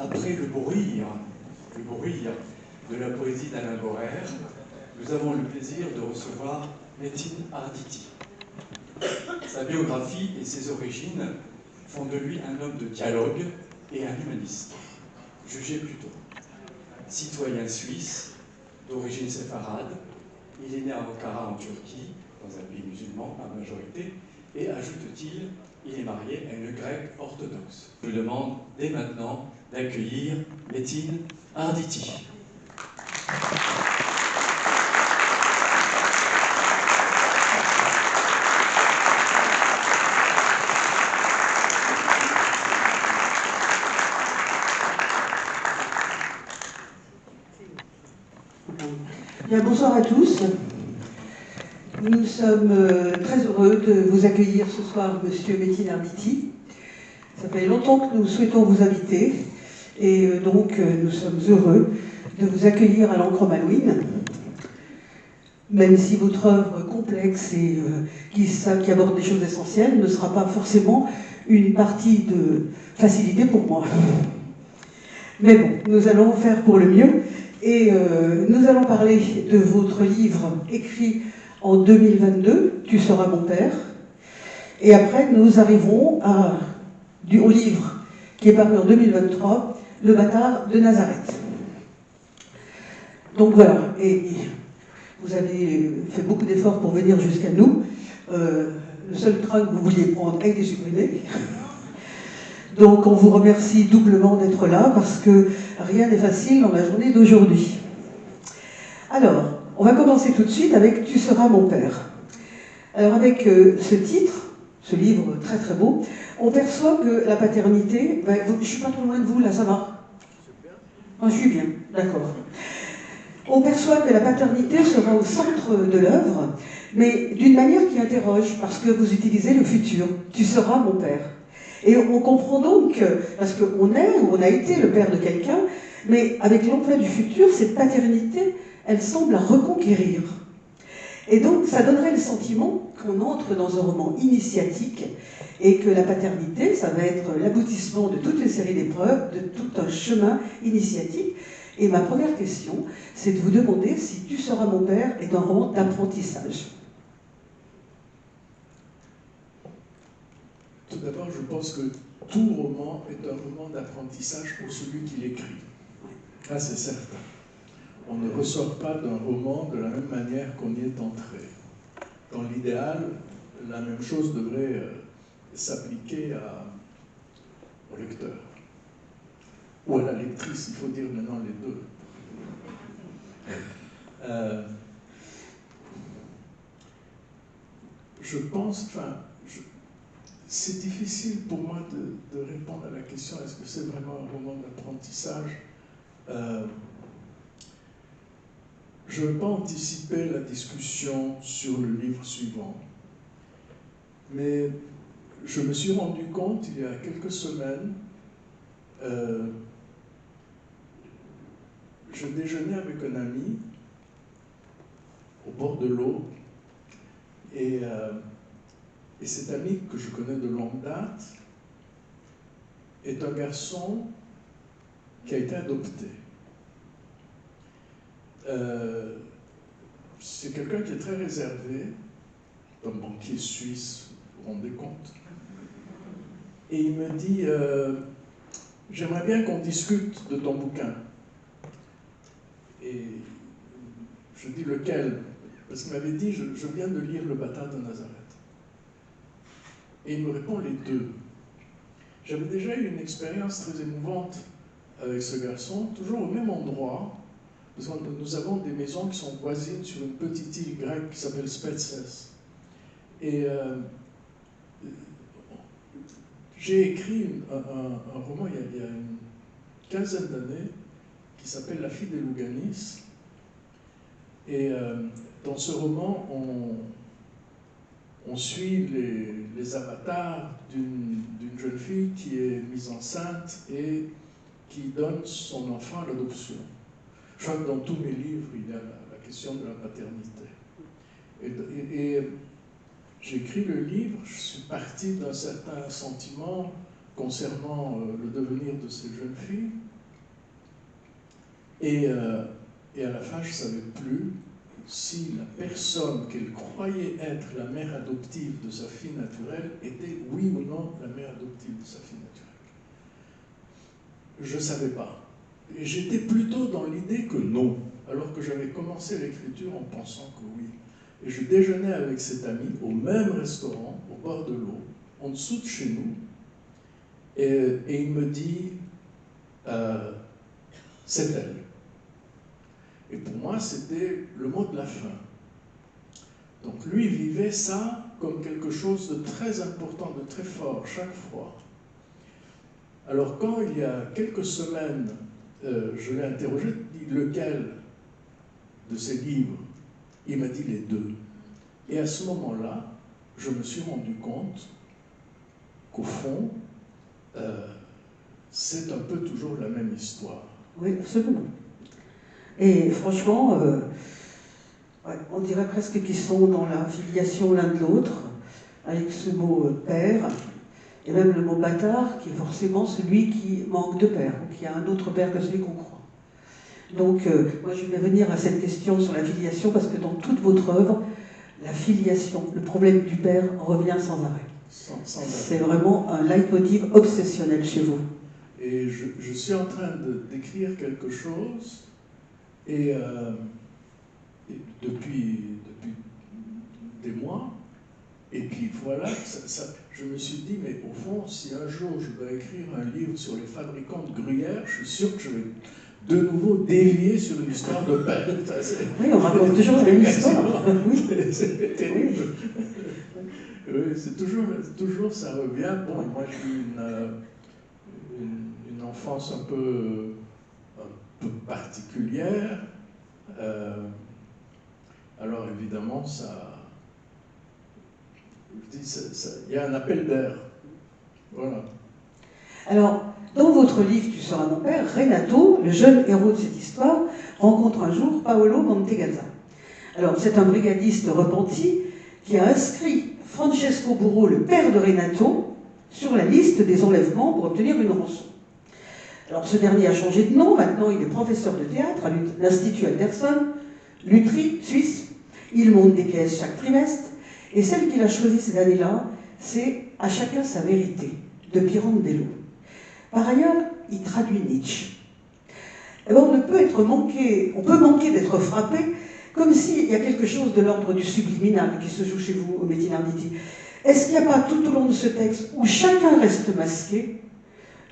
Après le bruit de la poésie d'Alain Borer, nous avons le plaisir de recevoir Metin Arditi. Sa biographie et ses origines font de lui un homme de dialogue et un humaniste. Jugez plutôt. Citoyen suisse, d'origine séfarade, il est né à Ankara en Turquie, dans un pays musulman par majorité, et ajoute-t-il, il est marié à une grecque orthodoxe. Je vous demande dès maintenant d'accueillir Metin Arditi. Bien, bonsoir à tous. Nous sommes très heureux de vous accueillir ce soir, Monsieur Metin Arditi. Ça fait longtemps que nous souhaitons vous inviter et donc nous sommes heureux de vous accueillir à l'Ancre Malouine. Même si votre œuvre complexe et qui aborde des choses essentielles ne sera pas forcément une partie de facilité pour moi. Mais bon, nous allons faire pour le mieux. Et nous allons parler de votre livre écrit en 2022, Tu seras mon père. Et après, nous arriverons au livre qui est paru en 2023, Le bâtard de Nazareth. Donc voilà, et vous avez fait beaucoup d'efforts pour venir jusqu'à nous. Le seul train que vous vouliez prendre a été supprimé. Donc on vous remercie doublement d'être là parce que rien n'est facile dans la journée d'aujourd'hui. Alors, on va commencer tout de suite avec Tu seras mon père. Alors avec ce titre, ce livre très très beau, on perçoit que la paternité... je ne suis pas trop loin de vous là, ça va? Je suis bien, d'accord. On perçoit que la paternité sera au centre de l'œuvre, mais d'une manière qui interroge, parce que vous utilisez le futur. Tu seras mon père. Et on comprend donc, parce qu'on est ou on a été le père de quelqu'un, mais avec l'emploi du futur, cette paternité, elle semble à reconquérir. Et donc, ça donnerait le sentiment qu'on entre dans un roman initiatique et que la paternité, ça va être l'aboutissement de toute une série d'épreuves, de tout un chemin initiatique. Et ma première question, c'est de vous demander si Tu seras mon père est un roman d'apprentissage. Tout d'abord, je pense que tout roman est un roman d'apprentissage pour celui qui l'écrit. Ça, c'est certain. On ne ressort pas d'un roman de la même manière qu'on y est entré. Dans l'idéal, la même chose devrait s'appliquer au lecteur. Ou à la lectrice, il faut dire maintenant les deux. Je pense, c'est difficile pour moi de répondre à la question est-ce que c'est vraiment un roman d'apprentissage. Je ne veux pas anticiper la discussion sur le livre suivant, mais je me suis rendu compte il y a quelques semaines, je déjeunais avec un ami au bord de l'eau et cet ami que je connais de longue date est un garçon qui a été adopté. C'est quelqu'un qui est très réservé, un banquier suisse, vous vous rendez compte. Et il me dit, j'aimerais bien qu'on discute de ton bouquin. Et je dis lequel? Parce qu'il m'avait dit, je viens de lire Le bâtard de Nazareth. Et il me répond les deux. J'avais déjà eu une expérience très émouvante avec ce garçon, toujours au même endroit, parce que nous avons des maisons qui sont voisines sur une petite île grecque qui s'appelle Spetses. Et j'ai écrit un roman il y a une quinzaine d'années qui s'appelle La fille des Louganis. Et dans ce roman, on suit les avatars d'une jeune fille qui est mise enceinte et qui donne son enfant à l'adoption. Je crois que dans tous mes livres, il y a la question de la paternité. Et j'ai écrit le livre, je suis parti d'un certain sentiment concernant le devenir de de cette jeune fille. Et à la fin, je ne savais plus si la personne qu'elle croyait être la mère adoptive de sa fille naturelle était oui ou non la mère adoptive de sa fille naturelle. Je ne savais pas. Et j'étais plutôt dans l'idée que non, alors que j'avais commencé l'écriture en pensant que oui. Et je déjeunais avec cet ami au même restaurant, au bord de l'eau, en dessous de chez nous, et il me dit c'est elle. Et pour moi, c'était le mot de la fin. Donc lui vivait ça comme quelque chose de très important, de très fort, chaque fois. Alors quand il y a quelques semaines, je l'ai interrogé, il dit lequel de ces livres? Il m'a dit les deux. Et à ce moment-là, je me suis rendu compte qu'au fond, c'est un peu toujours la même histoire. Oui, absolument. Et franchement, on dirait presque qu'ils sont dans la filiation l'un de l'autre, avec ce mot père, et même le mot bâtard, qui est forcément celui qui manque de père, ou qui a un autre père que celui qu'on croit. Donc, moi je vais venir à cette question sur la filiation, parce que dans toute votre œuvre, la filiation, le problème du père revient sans arrêt. C'est vraiment un leitmotiv obsessionnel chez vous. Et je suis en train d'écrire quelque chose, et depuis des mois, et puis voilà, je me suis dit, mais au fond, si un jour je dois écrire un livre sur les fabricants de gruyère, je suis sûr que je vais de nouveau dévier sur une histoire de père. Oui, on raconte toujours la même histoire. Oui. C'est terrible. Oui, c'est toujours, ça revient. Bon, moi j'ai eu une enfance un peu particulière. Alors évidemment, il y a un appel d'air. Voilà. Alors, dans votre livre Tu seras mon père, Renato, le jeune héros de cette histoire, rencontre un jour Paolo Mantegazza. Alors, c'est un brigadiste repenti qui a inscrit Francesco Burro, le père de Renato, sur la liste des enlèvements pour obtenir une rançon. Alors, ce dernier a changé de nom, maintenant il est professeur de théâtre à l'Institut Anderson, Lutry, Suisse. Il monte des pièces chaque trimestre, et celle qu'il a choisie ces années-là, c'est « À chacun sa vérité » de Pirandello. Par ailleurs, il traduit Nietzsche. Alors, on peut manquer d'être frappé, comme s'il y a quelque chose de l'ordre du subliminal qui se joue chez vous au Metin Arditi. Est-ce qu'il n'y a pas tout au long de ce texte, où chacun reste masqué,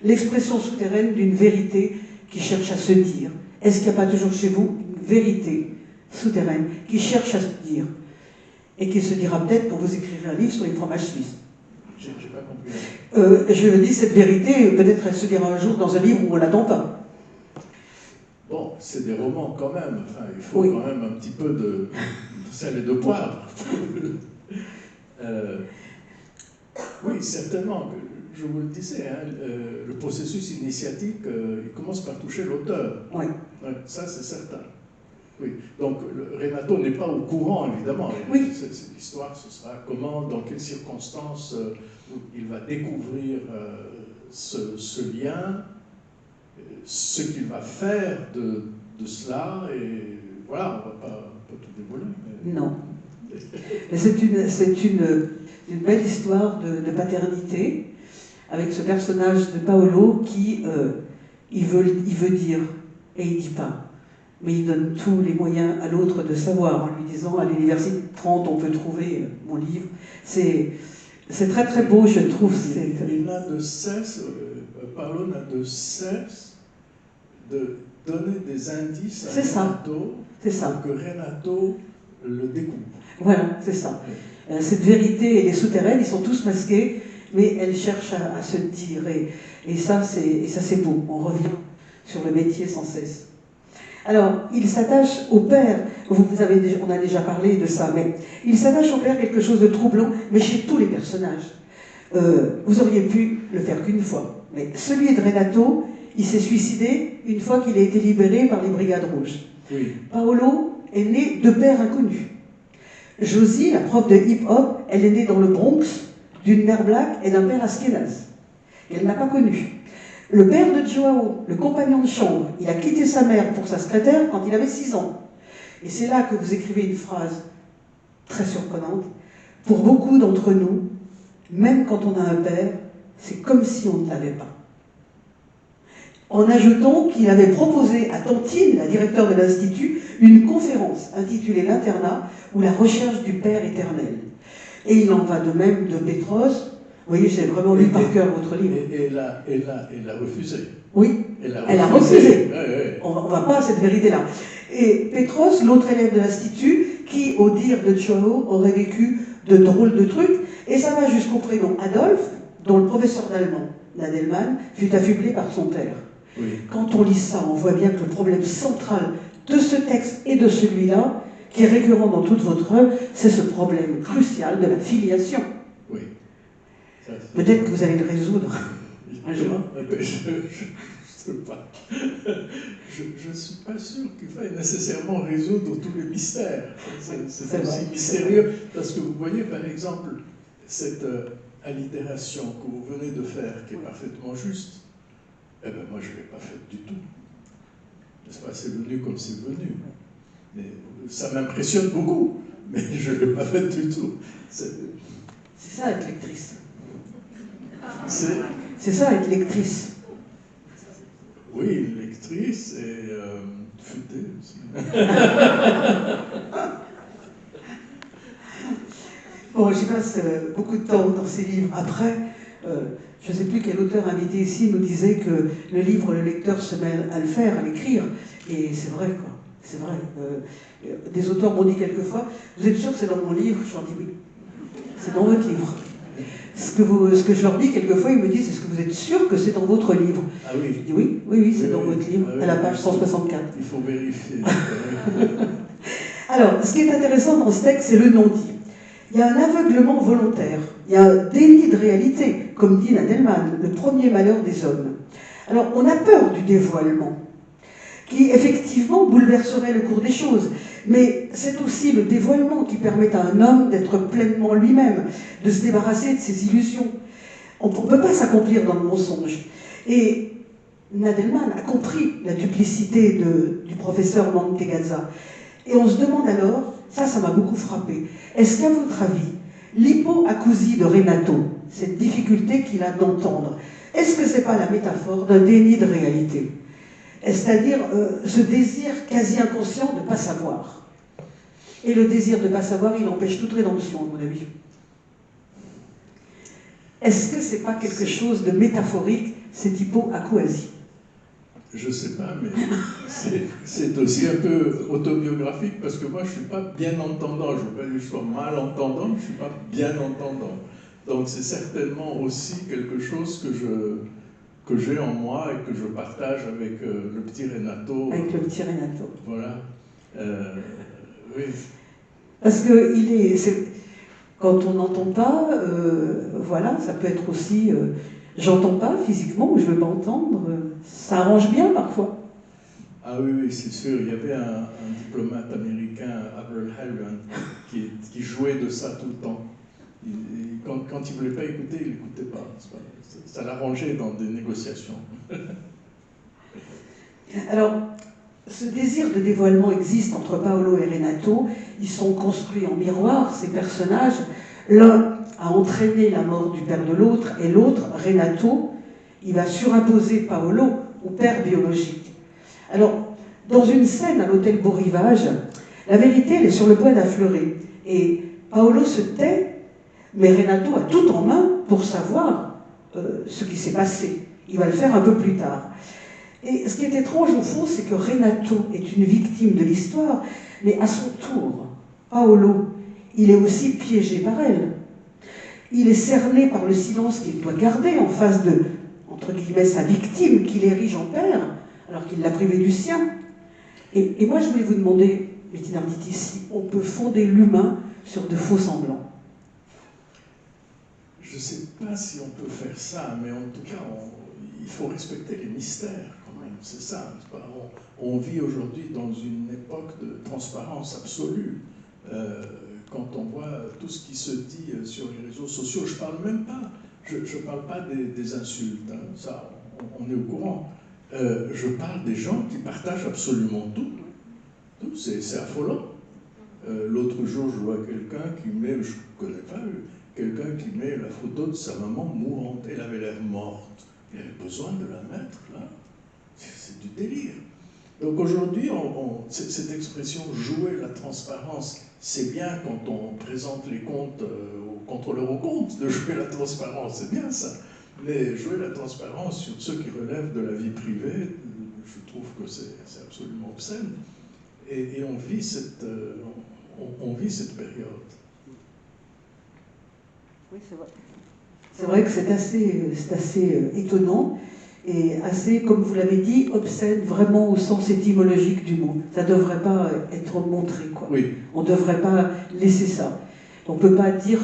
l'expression souterraine d'une vérité qui cherche à se dire? Est-ce qu'il n'y a pas toujours chez vous une vérité souterraine qui cherche à se dire et qui se dira peut-être quand vous écrirez un livre sur les fromages suisses? J'ai pas compris. Je le dis, cette vérité, peut-être elle se dira un jour dans un livre où on ne l'attend pas. Bon, c'est des romans quand même. Enfin, il faut Oui. quand même un petit peu de sel et de poivre. Oui, certainement. Je vous le disais, hein, le processus initiatique, il commence par toucher l'auteur. Oui. Ouais, ça, c'est certain. Oui. Donc, Renato n'est pas au courant, évidemment. Oui. Cette histoire, ce sera comment, dans quelles circonstances il va découvrir ce lien, ce qu'il va faire de cela, et voilà, on ne va pas tout dévoiler. Mais... Non. Mais c'est une belle histoire de paternité, avec ce personnage de Paolo qui, il veut dire, et il ne dit pas. Mais il donne tous les moyens à l'autre de savoir, en lui disant, à l'université 30, on peut trouver mon livre. C'est très très beau, je trouve. Il n'a de cesse, Paolo n'a de cesse de donner des indices à Renato pour que Renato le découvre. Voilà, c'est ça. Cette vérité, elle est souterraine, ils sont tous masqués, mais elle cherche à se dire. Et ça, c'est beau. On revient sur le métier sans cesse. Alors, il s'attache au père, on a déjà parlé de ça, mais il s'attache au père quelque chose de troublant, mais chez tous les personnages. Vous auriez pu le faire qu'une fois, mais celui de Renato, il s'est suicidé une fois qu'il a été libéré par les Brigades Rouges. Oui. Paolo est né de père inconnu. Josie, la prof de hip-hop, elle est née dans le Bronx d'une mère black et d'un père askénaze. Elle n'a pas connu. Le père de Joao, le compagnon de chambre, il a quitté sa mère pour sa secrétaire quand il avait 6 ans. Et c'est là que vous écrivez une phrase très surprenante. Pour beaucoup d'entre nous, même quand on a un père, c'est comme si on ne l'avait pas. En ajoutant qu'il avait proposé à Tantine, la directeure de l'Institut, une conférence intitulée L'internat ou la recherche du Père éternel. Et il en va de même de Pétros. Vous voyez, j'ai vraiment lu par cœur votre livre. Et elle a refusé. Oui, elle a refusé. On ne va pas à cette vérité-là. Et Pétros, l'autre élève de l'Institut, qui, au dire de Joao, aurait vécu de drôles de trucs, et ça va jusqu'au prénom Adolphe, dont le professeur d'allemand, Nadelman, fut affublé par son père. Oui. Quand on lit ça, on voit bien que le problème central de ce texte et de celui-là, qui est récurrent dans toute votre œuvre, c'est ce problème crucial de la filiation. Oui. Peut-être que vous allez le résoudre un jour. Je ne sais pas. Je ne suis pas sûr qu'il faille nécessairement résoudre tous les mystères. C'est aussi mystérieux, parce que vous voyez, par exemple, cette allitération que vous venez de faire, qui est parfaitement juste, eh bien, moi, je ne l'ai pas faite du tout. N'est-ce pas? C'est venu comme c'est venu. Mais ça m'impressionne beaucoup, mais je ne l'ai pas faite du tout. C'est ça, être lectrice. C'est ça, être lectrice. Oui, lectrice et futée aussi. Bon, j'y passe beaucoup de temps dans ces livres. Après, je ne sais plus quel auteur invité ici nous disait que le livre, le lecteur se met à le faire, à l'écrire. Et c'est vrai, quoi. C'est vrai. Des auteurs m'ont dit quelquefois, vous êtes sûr que c'est dans mon livre? Je leur dis oui. C'est dans votre livre. Ce que je leur dis quelquefois, ils me disent, est-ce que vous êtes sûr que c'est dans votre livre? Ah oui. Je dis oui, c'est dans votre livre, à la page 164. Il faut vérifier. Alors, ce qui est intéressant dans ce texte, c'est le non-dit. Il y a un aveuglement volontaire, il y a un déni de réalité, comme dit Nadelman, le premier malheur des hommes. Alors, on a peur du dévoilement, qui effectivement bouleverserait le cours des choses. Mais c'est aussi le dévoilement qui permet à un homme d'être pleinement lui-même, de se débarrasser de ses illusions. On ne peut pas s'accomplir dans le mensonge. Et Nadelman a compris la duplicité du professeur Mantegazza. Et on se demande alors, ça m'a beaucoup frappé, est-ce qu'à votre avis, l'hypoacousie de Renato, cette difficulté qu'il a d'entendre, est-ce que ce n'est pas la métaphore d'un déni de réalité? C'est-à-dire ce désir quasi inconscient de ne pas savoir. Et le désir de ne pas savoir, il empêche toute rédemption, à mon avis. Est-ce que ce n'est pas quelque chose de métaphorique, cette hypoacousie? Je ne sais pas, mais c'est aussi un peu autobiographique, parce que moi, je ne suis pas bien entendant. Je ne veux pas dire que je sois mal entendant, je ne suis pas bien entendant. Donc c'est certainement aussi quelque chose que j'ai en moi et que je partage avec le petit Renato. Avec le petit Renato. Voilà. Oui. Parce que quand on n'entend pas, voilà, ça peut être aussi... j'entends pas physiquement, ou je ne veux pas entendre. Ça arrange bien parfois. Ah oui, c'est sûr. Il y avait un diplomate américain, Averell Harriman, qui jouait de ça tout le temps. Quand il ne voulait pas écouter, il n'écoutait pas. Ça l'arrangeait dans des négociations. Alors, ce désir de dévoilement existe entre Paolo et Renato. Ils sont construits en miroir, ces personnages. L'un a entraîné la mort du père de l'autre, et l'autre, Renato, il va surimposer Paolo au père biologique. Alors, dans une scène à l'hôtel Beau Rivage, la vérité, elle est sur le point d'affleurer. Et Paolo se tait, mais Renato a tout en main pour savoir ce qui s'est passé. Il va le faire un peu plus tard. Et ce qui est étrange au fond, c'est que Renato est une victime de l'histoire, mais à son tour, Paolo, il est aussi piégé par elle. Il est cerné par le silence qu'il doit garder en face de, entre guillemets, sa victime qu'il érige en père, alors qu'il l'a privé du sien. Et moi, je voulais vous demander, Metin Arditi, si on peut fonder l'humain sur de faux semblants. Je ne sais pas si on peut faire ça, mais en tout cas, il faut respecter les mystères quand même, c'est ça. On vit aujourd'hui dans une époque de transparence absolue. Quand on voit tout ce qui se dit sur les réseaux sociaux, je ne parle même pas, je parle pas des insultes, hein, ça on est au courant. Je parle des gens qui partagent absolument tout. Tout, c'est affolant. L'autre jour, je vois quelqu'un qui met, je ne connais pas, quelqu'un qui met la photo de sa maman mourante. Elle avait l'air morte. Il avait besoin de la mettre là. C'est du délire. Donc aujourd'hui, cette expression « jouer la transparence », c'est bien quand on présente les comptes au contrôleur aux comptes de jouer la transparence, c'est bien ça. Mais jouer la transparence sur ceux qui relèvent de la vie privée, je trouve que c'est absolument obscène. Et on vit cette période. Oui, c'est vrai. C'est vrai que c'est assez étonnant et assez, comme vous l'avez dit, obscène vraiment au sens étymologique du mot. Ça ne devrait pas être montré, quoi. Oui. On ne devrait pas laisser ça. On ne peut pas dire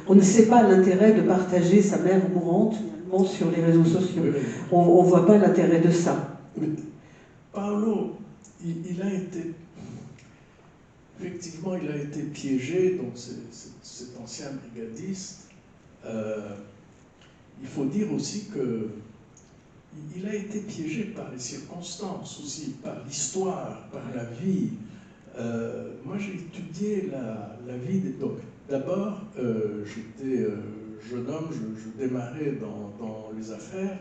qu'on ne sait pas l'intérêt de partager sa mère mourante finalement sur les réseaux sociaux. Oui, oui. On ne voit pas l'intérêt de ça. Mais Paolo, il a été... Effectivement, il a été piégé, donc cet ancien brigadiste. Il faut dire aussi qu'il a été piégé par les circonstances aussi, par l'histoire, par la vie. Moi, j'ai étudié la vie des... Donc, d'abord, j'étais jeune homme, je démarrais dans les affaires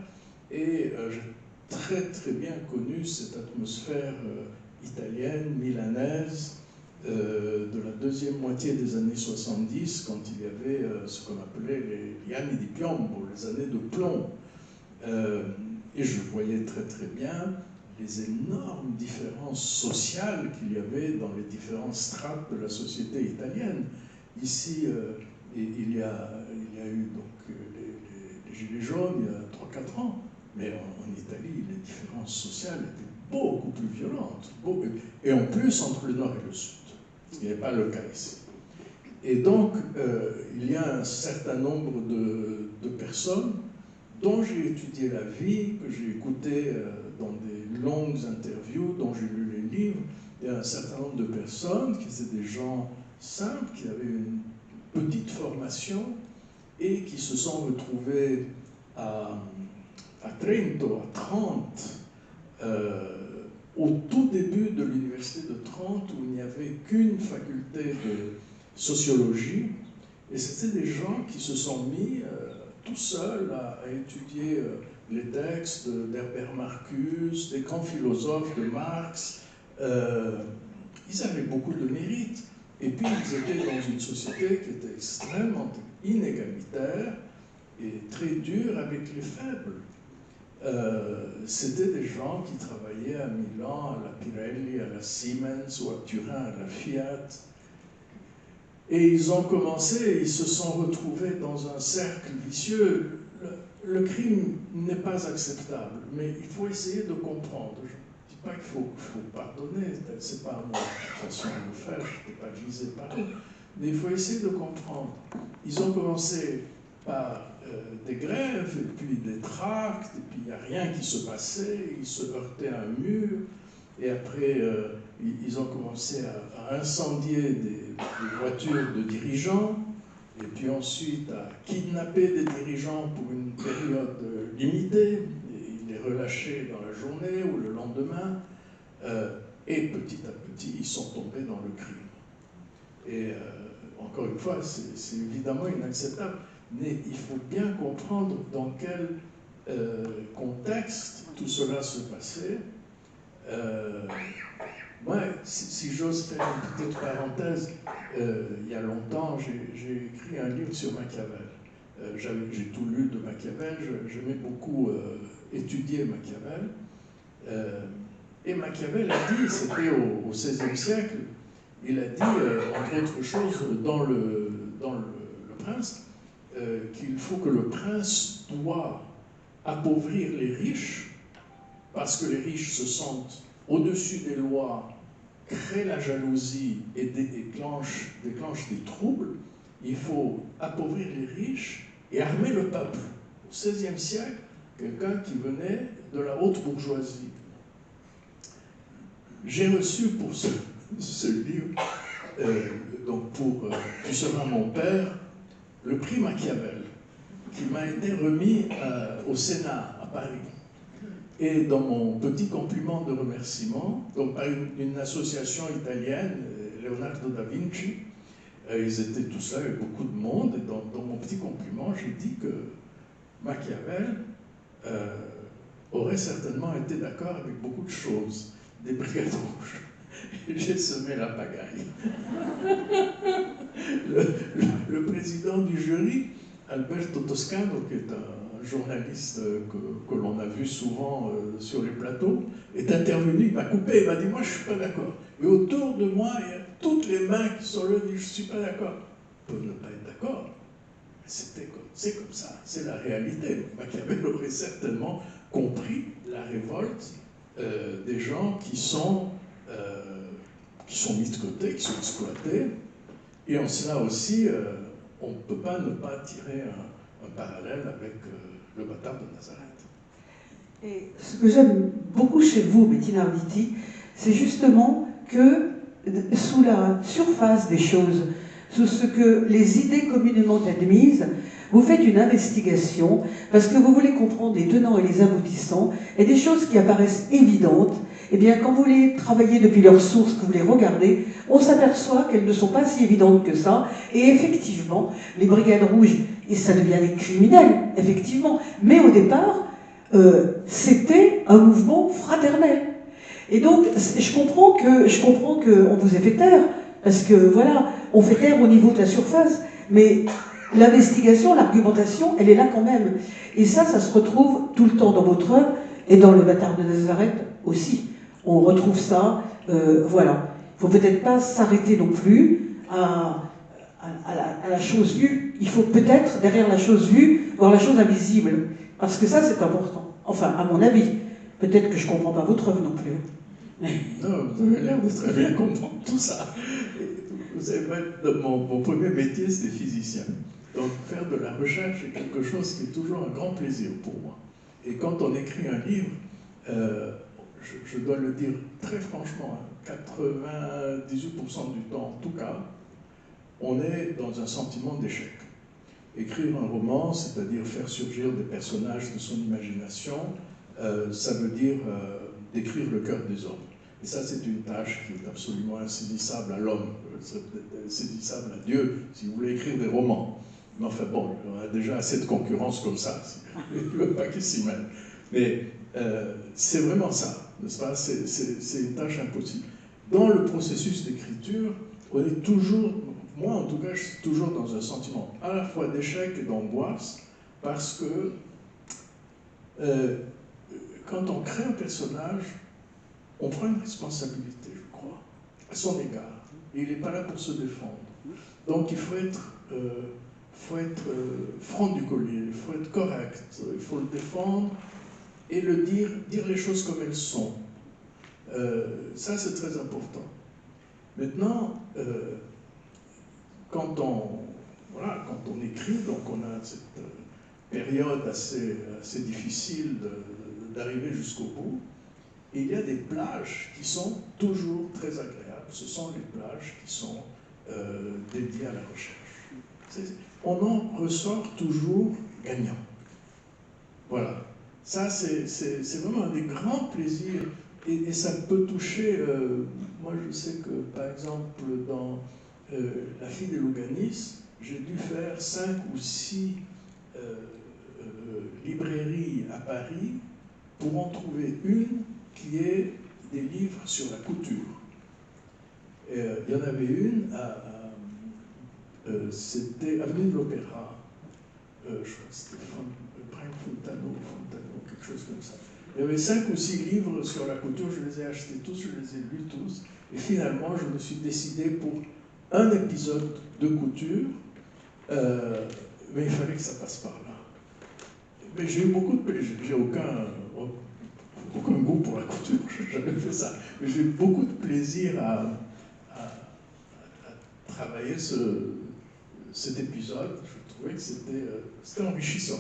et j'ai très bien connu cette atmosphère italienne, milanaise, de la deuxième moitié des années 70, quand il y avait ce qu'on appelait les anni di piombo, les années de plomb. Et je voyais très bien les énormes différences sociales qu'il y avait dans les différentes strates de la société italienne. Ici, il y a eu donc les Gilets jaunes il y a 3-4 ans, mais en Italie, les différences sociales étaient beaucoup plus violentes. Et en plus, entre le Nord et le Sud. Ce qui n'est pas le cas ici. Et donc, il y a un certain nombre de personnes dont j'ai étudié la vie, que j'ai écouté dans des longues interviews, dont j'ai lu les livres. Il y a un certain nombre de personnes qui étaient des gens simples, qui avaient une petite formation et qui se sont retrouvés à Trento, à Trente, au tout début de l'université de Trente, où il n'y avait qu'une faculté de sociologie, et c'était des gens qui se sont mis tout seuls à étudier les textes d'Herbert Marcuse, des grands philosophes de Marx. Ils avaient beaucoup de mérite, et puis ils étaient dans une société qui était extrêmement inégalitaire et très dure avec les faibles. C'était des gens qui travaillaient à Milan, à la Pirelli, à la Siemens, ou à Turin, à la Fiat. Et ils ont commencé, ils se sont retrouvés dans un cercle vicieux. Le crime n'est pas acceptable, mais il faut essayer de comprendre. Je ne dis pas qu'il faut pardonner, ce n'est pas ma façon de le faire, je ne peux pas viser par eux, mais il faut essayer de comprendre. Ils ont commencé par des grèves, et puis des tracts, et puis il n'y a rien qui se passait, ils se heurtaient à un mur, et après ils ont commencé à incendier des voitures de dirigeants, et puis ensuite à kidnapper des dirigeants pour une période limitée, et ils les relâchaient dans la journée ou le lendemain, et petit à petit ils sont tombés dans le crime. Et encore une fois, c'est évidemment inacceptable. Mais il faut bien comprendre dans quel contexte tout cela se passait. Moi, si j'ose faire une petite parenthèse, il y a longtemps, j'ai écrit un livre sur Machiavel. J'ai tout lu de Machiavel, j'aimais beaucoup étudier Machiavel. Et Machiavel a dit, c'était au XVIe siècle, il a dit, entre autres choses, dans le Prince, qu'il faut que le prince doit appauvrir les riches, parce que les riches se sentent au-dessus des lois, créent la jalousie et déclenchent des troubles. Il faut appauvrir les riches et armer le peuple. Au XVIe siècle, quelqu'un qui venait de la haute bourgeoisie. J'ai reçu pour ce livre, donc pour Tu seras mon père, le prix Machiavel, qui m'a été remis au Sénat, à Paris. Et dans mon petit compliment de remerciement, donc par une association italienne, Leonardo da Vinci, ils étaient tous là, il y avait beaucoup de monde, et dans mon petit compliment, j'ai dit que Machiavel aurait certainement été d'accord avec beaucoup de choses, des brigades rouges. J'ai semé la pagaille. Le président du jury, Alberto Toscano, qui est un journaliste que l'on a vu souvent sur les plateaux, est intervenu, il m'a coupé, il m'a dit « moi je ne suis pas d'accord ». Et autour de moi, il y a toutes les mains qui sont là, disent « je ne suis pas d'accord ». Ils peuvent ne pas être d'accord. C'est comme ça, c'est la réalité. Machiavel aurait certainement compris la révolte des gens qui sont mis de côté, qui sont exploités. Et en cela aussi, on ne peut pas ne pas tirer un parallèle avec le bâtard de Nazareth. Et ce que j'aime beaucoup chez vous, Bettina Arditi, c'est justement que sous la surface des choses, sous ce que les idées communément admises, vous faites une investigation parce que vous voulez comprendre les tenants et les aboutissants et des choses qui apparaissent évidentes. Eh bien, quand vous les travaillez depuis leur source, que vous les regardez, on s'aperçoit qu'elles ne sont pas si évidentes que ça. Et effectivement, les Brigades Rouges, et ça devient des criminels, effectivement. Mais au départ, c'était un mouvement fraternel. Et donc, je comprends qu'on vous ait fait taire, parce que voilà, on fait taire au niveau de la surface, mais l'investigation, l'argumentation, elle est là quand même. Et ça se retrouve tout le temps dans votre œuvre, et dans le bâtard de Nazareth aussi. On retrouve ça, voilà. Il ne faut peut-être pas s'arrêter non plus à la chose vue. Il faut peut-être, derrière la chose vue, voir la chose invisible. Parce que ça, c'est important. Enfin, à mon avis. Peut-être que je ne comprends pas votre œuvre non plus. Non, vous avez l'air de très bien comprendre tout ça. Vous savez, mon premier métier, c'était physicien. Donc, faire de la recherche est quelque chose qui est toujours un grand plaisir pour moi. Et quand on écrit un livre, je dois le dire très franchement, 98% du temps en tout cas, on est dans un sentiment d'échec. Écrire un roman, c'est-à-dire faire surgir des personnages de son imagination, ça veut dire décrire le cœur des hommes. Et ça, c'est une tâche qui est absolument insaisissable à l'homme, insaisissable à Dieu, si vous voulez écrire des romans. Mais enfin bon, on a déjà assez de concurrence comme ça, je ne veux pas qu'il s'y mêle. Mais c'est vraiment ça, n'est-ce pas? C'est une tâche impossible. Dans le processus d'écriture, on est toujours, moi en tout cas, je suis toujours dans un sentiment à la fois d'échec et d'angoisse, parce que quand on crée un personnage, on prend une responsabilité, je crois, à son égard. Et il n'est pas là pour se défendre. Donc il faut être franc du collier, il faut être correct, il faut le défendre et le dire les choses comme elles sont. Ça, c'est très important. Maintenant, quand on écrit, donc on a cette période assez difficile d'arriver jusqu'au bout, et il y a des plages qui sont toujours très agréables. Ce sont les plages qui sont dédiées à la recherche. On en ressort toujours gagnant. Voilà. Ça, c'est vraiment un des grands plaisirs. Et ça peut toucher... moi, je sais que, par exemple, dans La fille de Louganis, j'ai dû faire 5 ou 6 librairies à Paris pour en trouver une qui est des livres sur la couture. Et, il y en avait une c'était Avenue de l'Opéra, je crois que c'était Fontano, quelque chose comme ça. Il y avait 5 ou 6 livres sur la couture, je les ai achetés tous, je les ai lus tous, et finalement je me suis décidé pour un épisode de couture, mais il fallait que ça passe par là. Mais j'ai eu beaucoup de plaisir, j'ai aucun goût pour la couture, je n'ai jamais fait ça, mais j'ai eu beaucoup de plaisir à travailler cet épisode. Je trouvais que c'était enrichissant.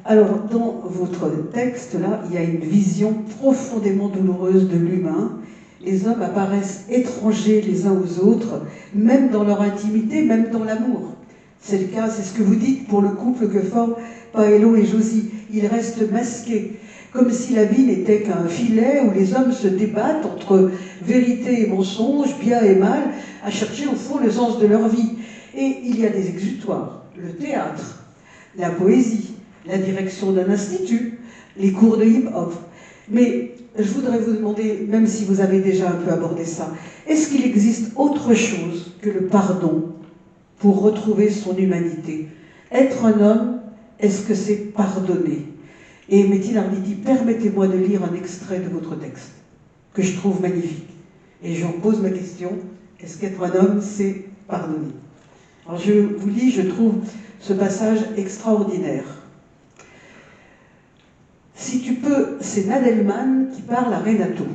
Alors, dans votre texte-là, il y a une vision profondément douloureuse de l'humain. Les hommes apparaissent étrangers les uns aux autres, même dans leur intimité, même dans l'amour. C'est le cas, c'est ce que vous dites pour le couple que forment Paolo et Josie. Ils restent masqués, comme si la vie n'était qu'un filet où les hommes se débattent entre vérité et mensonge, bien et mal, à chercher au fond le sens de leur vie. Et il y a des exutoires, le théâtre, la poésie, la direction d'un institut, les cours de hip-hop. Mais je voudrais vous demander, même si vous avez déjà un peu abordé ça, est-ce qu'il existe autre chose que le pardon pour retrouver son humanité? Être un homme, est-ce que c'est pardonner? Et Metin Arditi, permettez-moi de lire un extrait de votre texte, que je trouve magnifique. Et j'en pose ma question, est-ce qu'être un homme, c'est pardonner? Alors je vous lis, je trouve ce passage extraordinaire. Si tu peux, c'est Nadelman qui parle à Renato.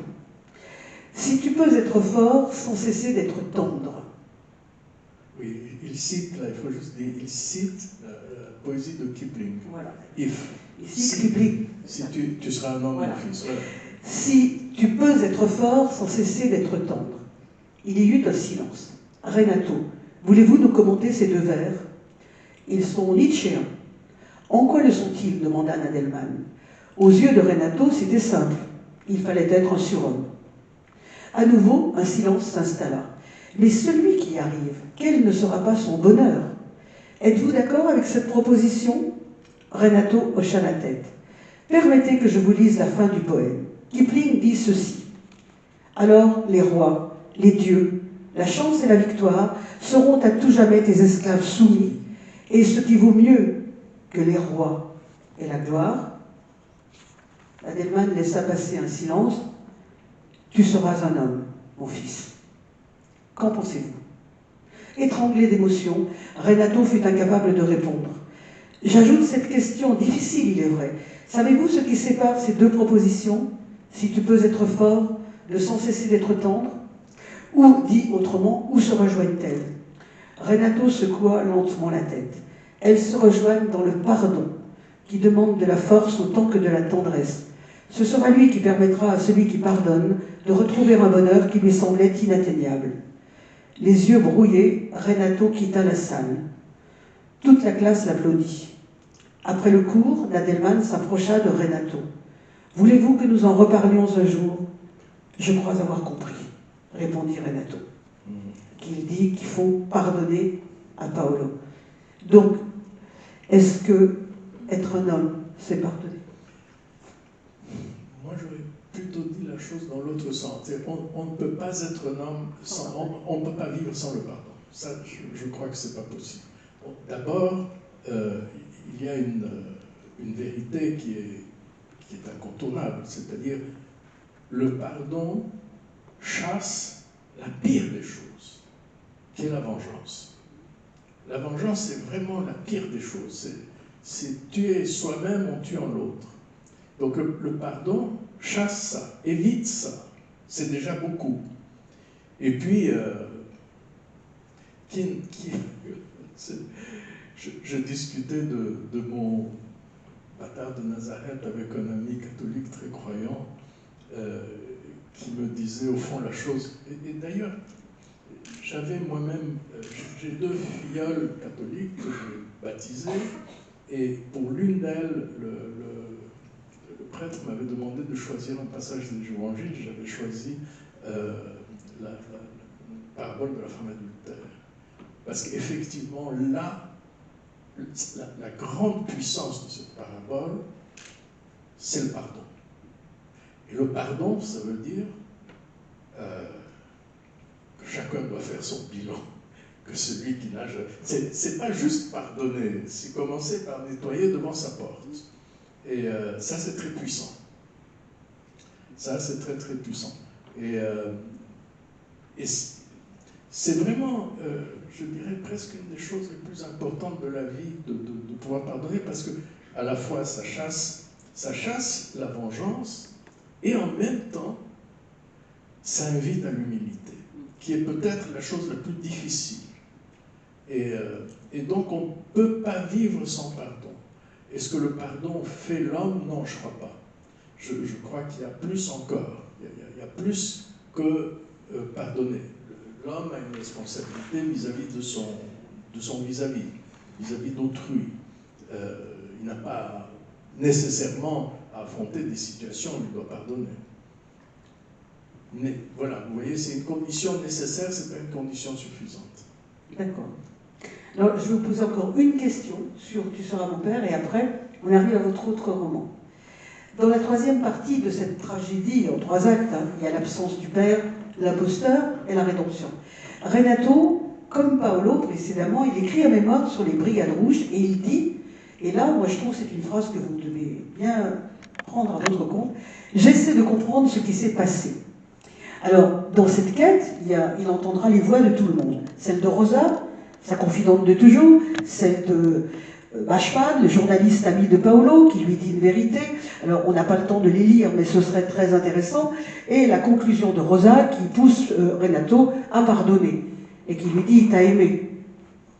Si tu peux être fort sans cesser d'être tendre. Oui, il cite, là, il faut juste dire, il cite la poésie de Kipling. Voilà. If. Il cite Kipling. Si tu seras un homme, voilà. mon fils. Voilà. Si tu peux être fort sans cesser d'être tendre. Il y eut un silence. Renato, voulez-vous nous commenter ces deux vers? Ils sont nietzschéens. En quoi le sont-ils? Demanda Nadelman. Aux yeux de Renato, c'était simple. Il fallait être un surhomme. À nouveau, un silence s'installa. Mais celui qui arrive, quel ne sera pas son bonheur? Êtes-vous d'accord avec cette proposition? Renato hocha la tête. Permettez que je vous lise la fin du poème. Kipling dit ceci. Alors les rois, les dieux, la chance et la victoire seront à tout jamais tes esclaves soumis. Et ce qui vaut mieux que les rois et la gloire, Nadelman laissa passer un silence. Tu seras un homme, mon fils. Qu'en pensez-vous? Étranglé d'émotion, Renato fut incapable de répondre. J'ajoute cette question difficile, il est vrai. Savez-vous ce qui sépare ces deux propositions? Si tu peux être fort, de sans cesser d'être tendre? Ou, dit autrement, où se rejoignent-elles? Renato secoua lentement la tête. Elles se rejoignent dans le pardon, qui demande de la force autant que de la tendresse. Ce sera lui qui permettra à celui qui pardonne de retrouver un bonheur qui lui semblait inatteignable. Les yeux brouillés, Renato quitta la salle. Toute la classe l'applaudit. Après le cours, Nadelman s'approcha de Renato. « Voulez-vous que nous en reparlions un jour ?»« Je crois avoir compris, » répondit Renato, qu'il dit qu'il faut pardonner à Paolo. Donc, est-ce que être un homme, c'est pardonner? Moi, j'aurais plutôt dit la chose dans l'autre sens. On ne peut pas être un homme sans... On ne peut pas vivre sans le pardon. Ça, je crois que ce n'est pas possible. D'abord, il y a une vérité qui est incontournable, c'est-à-dire le pardon chasse la pire des choses, qui est la vengeance. La vengeance, c'est vraiment la pire des choses. C'est tuer soi-même en tuant l'autre. Donc le pardon chasse ça, évite ça. C'est déjà beaucoup. Et puis, je discutais de mon bâtard de Nazareth avec un ami catholique très croyant qui me disait au fond la chose. Et d'ailleurs, j'avais moi-même, j'ai deux filleules catholiques que j'ai baptisées, et pour l'une d'elles, le prêtre m'avait demandé de choisir un passage des évangiles. J'avais choisi la parabole de la femme adultère. Parce qu'effectivement, là, la grande puissance de cette parabole, c'est le pardon. Et le pardon, ça veut dire que chacun doit faire son bilan, que celui qui n'a jamais... C'est pas juste pardonner, c'est commencer par nettoyer devant sa porte. Et ça, c'est très puissant. Ça, c'est très, très puissant. Et c'est vraiment, je dirais, presque une des choses les plus importantes de la vie, de pouvoir pardonner, parce que à la fois, ça chasse la vengeance, et en même temps, ça invite à l'humilité, qui est peut-être la chose la plus difficile. Et donc, on ne peut pas vivre sans pardon. Est-ce que le pardon fait l'homme? Non, je ne crois pas. Je crois qu'il y a plus encore. Il y a plus que pardonner. L'homme a une responsabilité vis-à-vis de son vis-à-vis. vis-à-vis d'autrui. Il n'a pas nécessairement à affronter des situations où il doit pardonner. Mais voilà, vous voyez, c'est une condition nécessaire, ce n'est pas une condition suffisante. D'accord. Alors, je vais vous poser encore une question sur Tu seras mon père, et après, on arrive à votre autre roman. Dans la troisième partie de cette tragédie, en 3 actes, hein, il y a l'absence du père, l'imposteur et la rédemption. Renato, comme Paolo précédemment, il écrit un mémoire sur les Brigades Rouges, et il dit, et là, moi je trouve que c'est une phrase que vous devez bien prendre à votre compte, « J'essaie de comprendre ce qui s'est passé ». Alors, dans cette quête, il entendra les voix de tout le monde. Celle de Rosa, sa confidente de toujours, celle de Bashfad, le journaliste ami de Paolo, qui lui dit une vérité. Alors, on n'a pas le temps de les lire, mais ce serait très intéressant. Et la conclusion de Rosa, qui pousse Renato à pardonner, et qui lui dit « Il t'a aimé.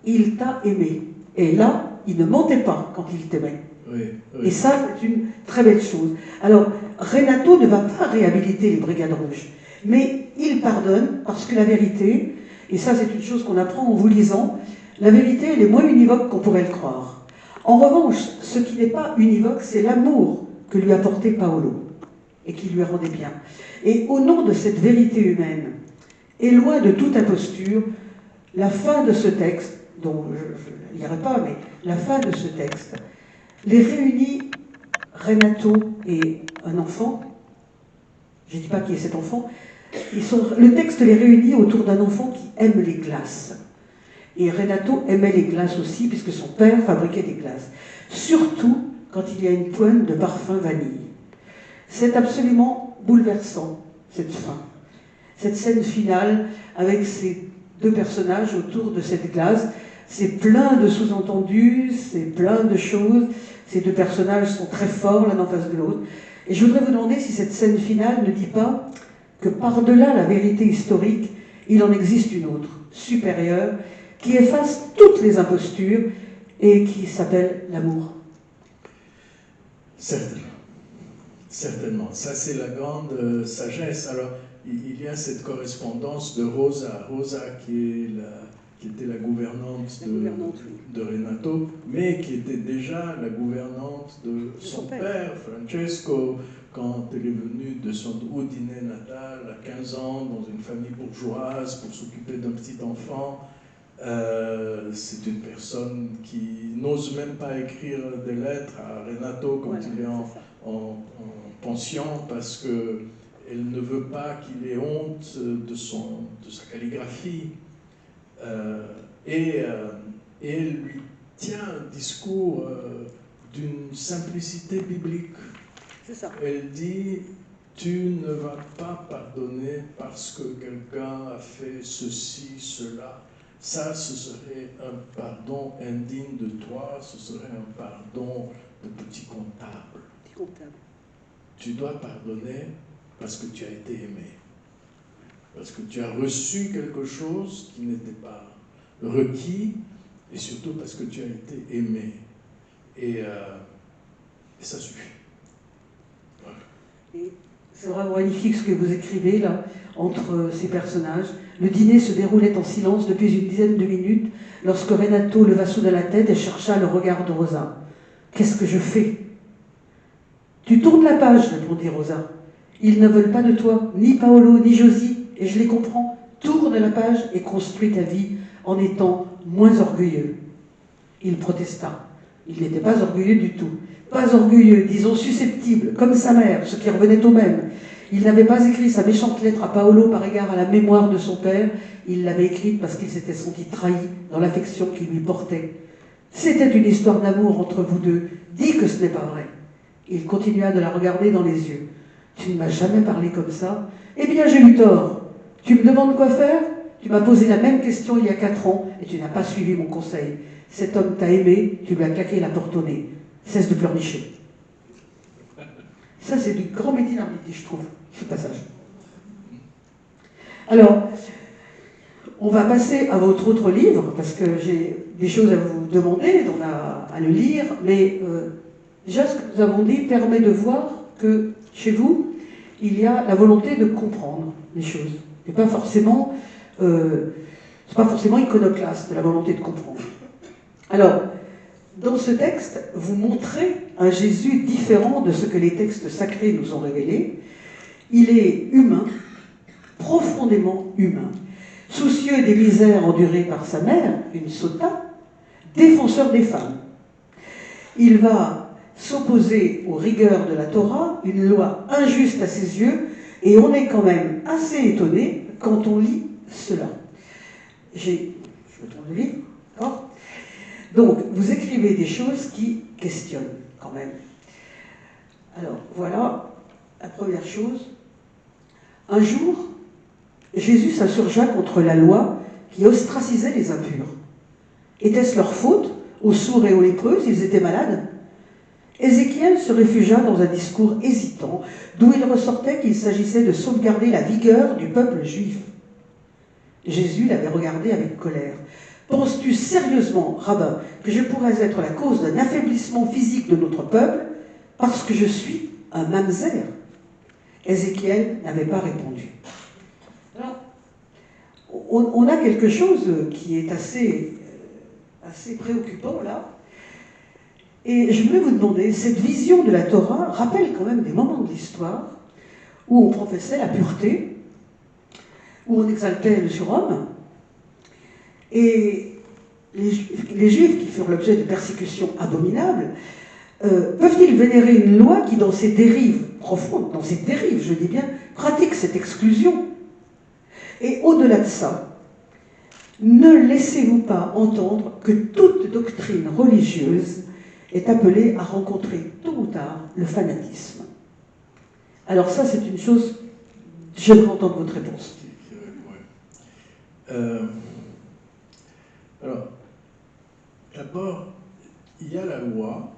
Il t'a aimé. » Et là, il ne mentait pas quand il t'aimait. Oui, oui. Et ça, c'est une très belle chose. Alors, Renato ne va pas réhabiliter les Brigades Rouges. Mais il pardonne parce que la vérité, et ça c'est une chose qu'on apprend en vous lisant, la vérité elle est moins univoque qu'on pourrait le croire. En revanche, ce qui n'est pas univoque, c'est l'amour que lui apportait Paolo et qui lui rendait bien. Et au nom de cette vérité humaine, et loin de toute imposture, la fin de ce texte, dont je ne lirai pas, mais la fin de ce texte, les réunit Renato et un enfant. Je ne dis pas qui est cet enfant. Le texte les réunit autour d'un enfant qui aime les glaces. Et Renato aimait les glaces aussi, puisque son père fabriquait des glaces. Surtout quand il y a une pointe de parfum vanille. C'est absolument bouleversant, cette fin. Cette scène finale, avec ces 2 personnages autour de cette glace, c'est plein de sous-entendus, c'est plein de choses. Ces 2 personnages sont très forts l'un en face de l'autre. Et je voudrais vous demander si cette scène finale ne dit pas que par-delà la vérité historique, il en existe une autre, supérieure, qui efface toutes les impostures et qui s'appelle l'amour. Certainement. Certainement. Ça, c'est la grande sagesse. Alors, il y a cette correspondance de Rosa. Rosa, qui était la gouvernante de Renato, mais qui était déjà la gouvernante de son père, Francesco, quand elle est venue de son Udine natal à 15 ans, dans une famille bourgeoise, pour s'occuper d'un petit enfant. C'est une personne qui n'ose même pas écrire des lettres à Renato quand il est en pension, parce qu'elle ne veut pas qu'il ait honte de sa calligraphie. Et elle lui tient un discours d'une simplicité biblique. C'est ça. Elle dit, tu ne vas pas pardonner parce que quelqu'un a fait ceci, cela. Ça, ce serait un pardon indigne de toi, ce serait un pardon de petit comptable. Petit comptable. Tu dois pardonner parce que tu as été aimé. Parce que tu as reçu quelque chose qui n'était pas requis, et surtout parce que tu as été aimé. Et ça suffit. Voilà. Et c'est vraiment magnifique ce que vous écrivez là, entre ces personnages. Le dîner se déroulait en silence depuis une dizaine de minutes, lorsque Renato leva soudain la tête et chercha le regard de Rosa. « Qu'est-ce que je fais ?»« Tu tournes la page, répondit Rosa. Ils ne veulent pas de toi, ni Paolo, ni Josie, et je les comprends. Tourne la page et construis ta vie en étant moins orgueilleux. » Il protesta. Il n'était pas orgueilleux du tout. Pas orgueilleux, disons susceptible, comme sa mère, ce qui revenait au même. Il n'avait pas écrit sa méchante lettre à Paolo par égard à la mémoire de son père. Il l'avait écrite parce qu'il s'était senti trahi dans l'affection qu'il lui portait. C'était une histoire d'amour entre vous deux. Dis que ce n'est pas vrai. Il continua de la regarder dans les yeux. Tu ne m'as jamais parlé comme ça. Eh bien, j'ai eu tort. Tu me demandes quoi faire? Tu m'as posé la même question il y a 4 ans et tu n'as pas suivi mon conseil. Cet homme t'a aimé, tu lui as claqué la porte au nez. Cesse de pleurnicher. Ça, c'est du grand métier d'arbitre, je trouve, ce passage. Alors, on va passer à votre autre livre, parce que j'ai des choses à vous demander, on a à le lire, mais déjà, ce que nous avons dit permet de voir que chez vous, il y a la volonté de comprendre les choses. C'est pas forcément iconoclaste, la volonté de comprendre. Alors, dans ce texte, vous montrez un Jésus différent de ce que les textes sacrés nous ont révélé. Il est humain, profondément humain, soucieux des misères endurées par sa mère, une sota, défenseur des femmes. Il va s'opposer aux rigueurs de la Torah, une loi injuste à ses yeux, et on est quand même assez étonné quand on lit cela. Je me tourne le livre, d'accord ? Donc, vous écrivez des choses qui questionnent quand même. Alors, voilà la première chose. Un jour, Jésus s'insurgea contre la loi qui ostracisait les impurs. Était-ce leur faute, aux sourds et aux lépreux, s'ils étaient malades ? Ézéchiel se réfugia dans un discours hésitant, d'où il ressortait qu'il s'agissait de sauvegarder la vigueur du peuple juif. Jésus l'avait regardé avec colère. « Penses-tu sérieusement, rabbin, que je pourrais être la cause d'un affaiblissement physique de notre peuple parce que je suis un mamzer ?» Ézéchiel n'avait pas répondu. Alors, on a quelque chose qui est assez préoccupant là. Et je voulais vous demander, cette vision de la Torah rappelle quand même des moments de l'histoire où on professait la pureté, où on exaltait le surhomme, et les Juifs qui furent l'objet de persécutions abominables, peuvent-ils vénérer une loi qui, dans ses dérives profondes, dans ses dérives, je dis bien, pratique cette exclusion? Et au-delà de ça, ne laissez-vous pas entendre que toute doctrine religieuse est appelée à rencontrer tôt ou tard le fanatisme? Alors ça, c'est une chose, j'aimerais entendre votre réponse. Alors, d'abord, il y a la loi,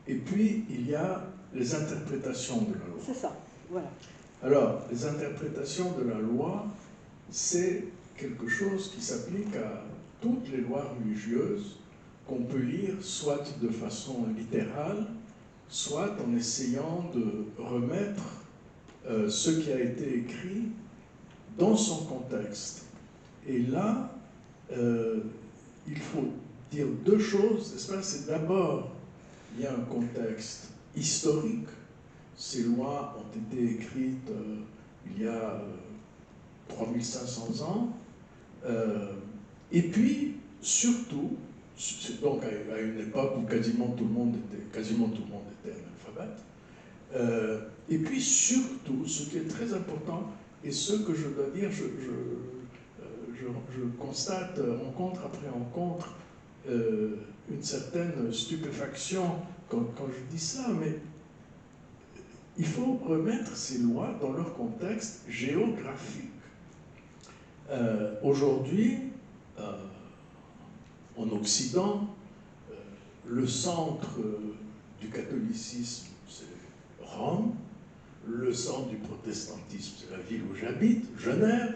et puis il y a les interprétations de la loi. C'est ça, voilà. Alors, les interprétations de la loi, c'est quelque chose qui s'applique à toutes les lois religieuses qu'on peut lire soit de façon littérale, soit en essayant de remettre ce qui a été écrit dans son contexte. Et là, il faut dire deux choses, n'est-ce pas? C'est d'abord, il y a un contexte historique. Ces lois ont été écrites il y a 3500 ans. Et puis, surtout, c'est donc à une époque où quasiment tout le monde était analphabète. Et puis surtout, ce qui est très important, et ce que je dois dire, je constate rencontre après rencontre une certaine stupéfaction quand je dis ça, mais il faut remettre ces lois dans leur contexte géographique. Aujourd'hui, en Occident, le centre du catholicisme, c'est Rome, le centre du protestantisme, c'est la ville où j'habite, Genève,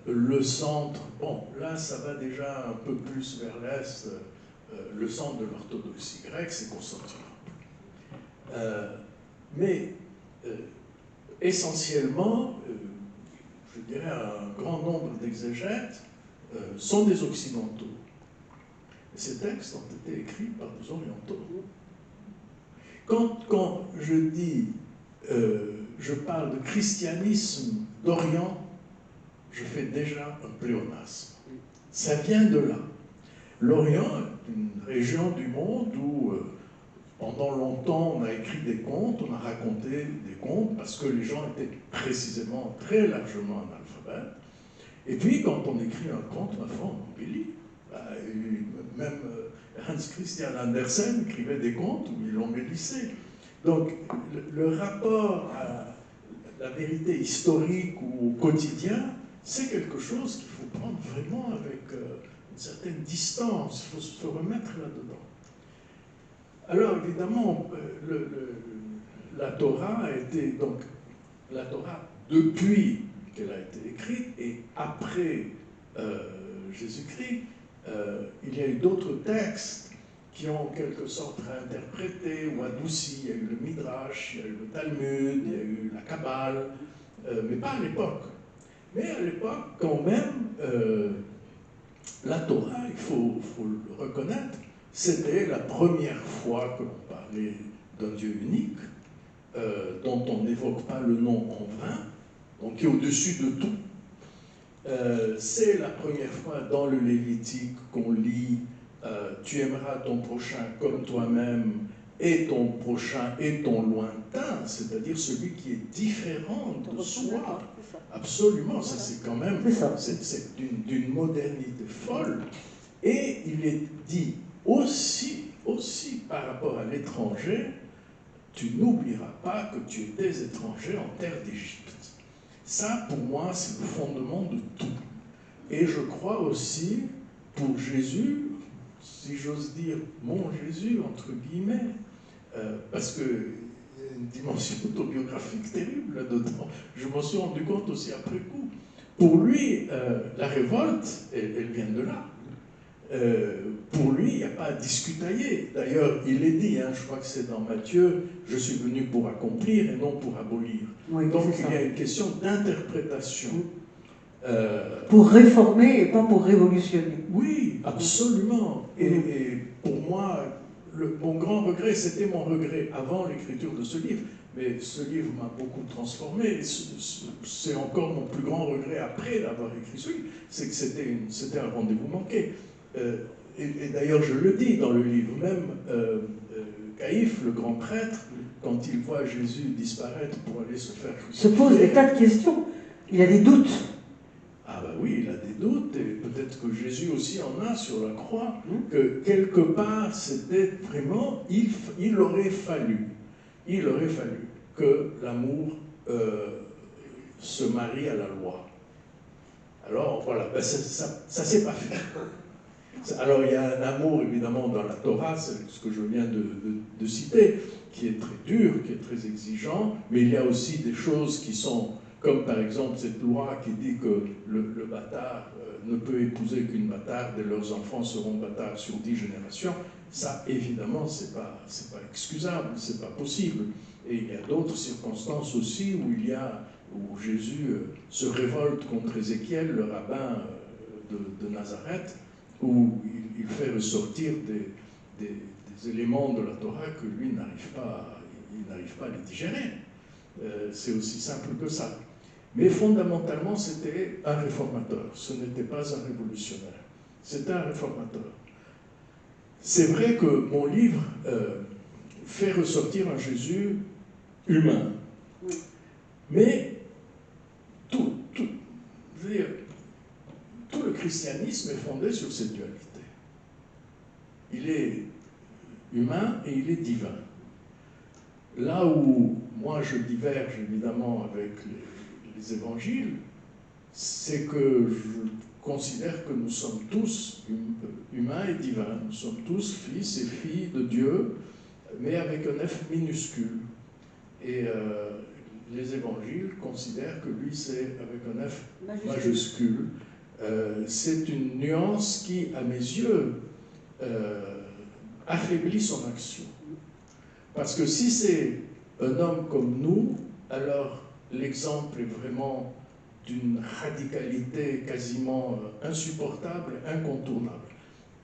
le centre, bon, là ça va déjà un peu plus vers l'est, le centre de l'orthodoxie grecque, c'est Constantinople. Mais essentiellement, je dirais un grand nombre d'exégètes sont des occidentaux. Et ces textes ont été écrits par des orientaux. Quand je dis, je parle de christianisme d'Orient, je fais déjà un pléonasme. Ça vient de là. L'Orient est une région du monde où pendant longtemps, on a écrit des contes, on a raconté des contes, parce que les gens étaient précisément très largement analphabètes. Et puis, quand on écrit un conte, ma foi, on embellit. Même Hans Christian Andersen écrivait des contes où il l'embellissait. Donc, le rapport à la vérité historique ou au quotidien, c'est quelque chose qu'il faut prendre vraiment avec une certaine distance. Il faut se remettre là-dedans. Alors, évidemment, la Torah a été, donc, la Torah, depuis qu'elle a été écrite, et après Jésus-Christ, il y a eu d'autres textes qui ont en quelque sorte réinterprété ou adouci. Il y a eu le Midrash, il y a eu le Talmud, il y a eu la Kabbale, mais pas à l'époque. Mais à l'époque, quand même, la Torah, il faut le reconnaître, c'était la première fois que l'on parlait d'un Dieu unique, dont on n'évoque pas le nom en vain, donc qui est au-dessus de tout. C'est la première fois dans le Lévitique qu'on lit tu aimeras ton prochain comme toi-même, et ton prochain et ton lointain, c'est-à-dire celui qui est différent de soi. Absolument, ça c'est quand même c'est d'une modernité folle. Et il est dit aussi par rapport à l'étranger, tu n'oublieras pas que tu étais étranger en terre d'Égypte. Ça, pour moi, c'est le fondement de tout. Et je crois aussi, pour Jésus, si j'ose dire mon Jésus, entre guillemets, parce qu'il y a une dimension autobiographique terrible là-dedans. Je m'en suis rendu compte aussi après coup. Pour lui, la révolte, elle vient de là. Pour lui, il n'y a pas à discutailler. D'ailleurs, il est dit, je crois que c'est dans Matthieu, je suis venu pour accomplir et non pour abolir. Oui, donc il y a une question d'interprétation. Pour réformer et pas pour révolutionner. Oui, absolument. Et pour moi, mon grand regret, c'était mon regret avant l'écriture de ce livre, mais ce livre m'a beaucoup transformé. C'est encore mon plus grand regret après l'avoir écrit ce livre, c'est que c'était un rendez-vous manqué. Et d'ailleurs, je le dis dans le livre, même Caïphe, le grand prêtre, quand il voit Jésus disparaître pour aller se faire crucifier, se pose des tas de questions. Il a des doutes. Ah ben oui, il a des doutes, et peut-être que Jésus aussi en a sur la croix, que quelque part, c'était vraiment, il aurait fallu que l'amour se marie à la loi. Alors voilà, ben ça s'est pas fait. Alors il y a un amour évidemment dans la Torah, c'est ce que je viens de citer, qui est très dur, qui est très exigeant, mais il y a aussi des choses qui sont, comme par exemple cette loi qui dit que le bâtard ne peut épouser qu'une bâtarde et leurs enfants seront bâtards sur 10 générations. Ça évidemment c'est pas excusable, c'est pas possible. Et il y a d'autres circonstances aussi où Jésus se révolte contre Ézéchiel, le rabbin de Nazareth, où il fait ressortir des éléments de la Torah que lui n'arrive pas à les digérer. C'est aussi simple que ça. Mais fondamentalement, c'était un réformateur. Ce n'était pas un révolutionnaire. C'était un réformateur. C'est vrai que mon livre fait ressortir un Jésus humain. Mais tout le christianisme est fondé sur cette dualité. Il est humain et il est divin. Là où moi je diverge évidemment avec les évangiles, c'est que je considère que nous sommes tous humains et divins. Nous sommes tous fils et filles de Dieu, mais avec un F minuscule. Et les évangiles considèrent que lui c'est avec un F majuscule. C'est une nuance qui, à mes yeux, affaiblit son action. Parce que si c'est un homme comme nous, alors l'exemple est vraiment d'une radicalité quasiment insupportable, incontournable,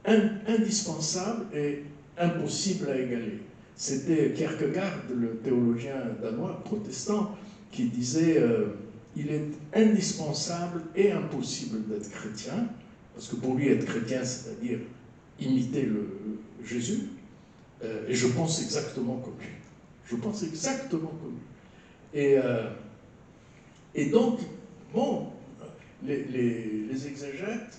indispensable et impossible à égaler. C'était Kierkegaard, le théologien danois protestant, qui disait il est indispensable et impossible d'être chrétien, parce que pour lui être chrétien, c'est-à-dire imiter Jésus, et je pense exactement comme lui. Je pense exactement comme lui. Et donc, bon, les exégètes,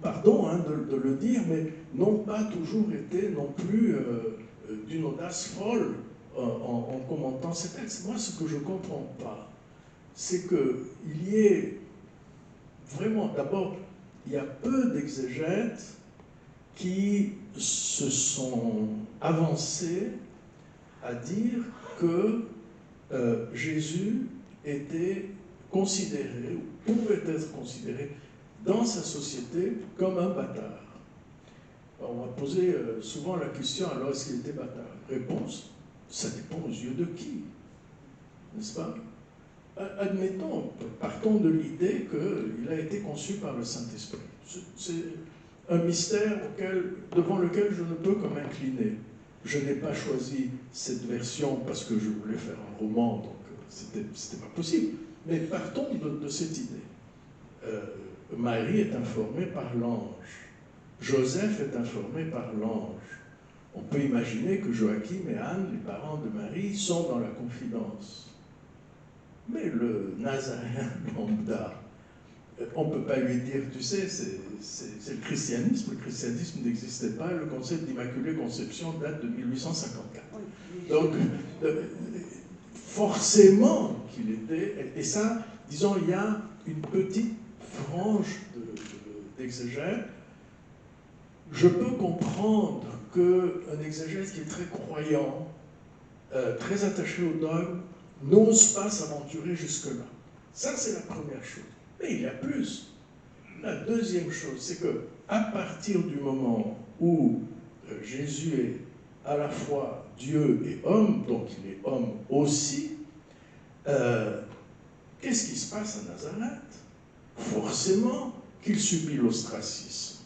pardon de le dire, mais n'ont pas toujours été non plus d'une audace folle en commentant ces textes. Moi, ce que je ne comprends pas, c'est qu'il y ait vraiment, d'abord, il y a peu d'exégètes qui se sont avancés à dire que Jésus était considéré, ou pouvait être considéré dans sa société comme un bâtard. Alors, on va poser souvent la question, alors est-ce qu'il était bâtard? Réponse, ça dépend aux yeux de qui, n'est-ce pas? admettons, partons de l'idée qu'il a été conçu par le Saint-Esprit. C'est un mystère devant lequel je ne peux que m'incliner. Je n'ai pas choisi cette version parce que je voulais faire un roman, donc c'était pas possible. Mais partons de cette idée. Marie est informée par l'ange. Joseph est informé par l'ange. On peut imaginer que Joachim et Anne, les parents de Marie, sont dans la confidence. Mais le Nazaréen lambda, on ne peut pas lui dire, tu sais, c'est le christianisme. Le christianisme n'existait pas. Le concept d'Immaculée Conception date de 1854. Donc, forcément qu'il était... Et ça, disons, il y a une petite frange d'exégèse. Je peux comprendre qu'un exégète qui est très croyant, très attaché au dogme, n'ose pas s'aventurer jusque-là. Ça, c'est la première chose. Mais il y a plus. La deuxième chose, c'est que à partir du moment où Jésus est à la fois Dieu et homme, donc il est homme aussi, qu'est-ce qui se passe à Nazareth? Forcément qu'il subit l'ostracisme.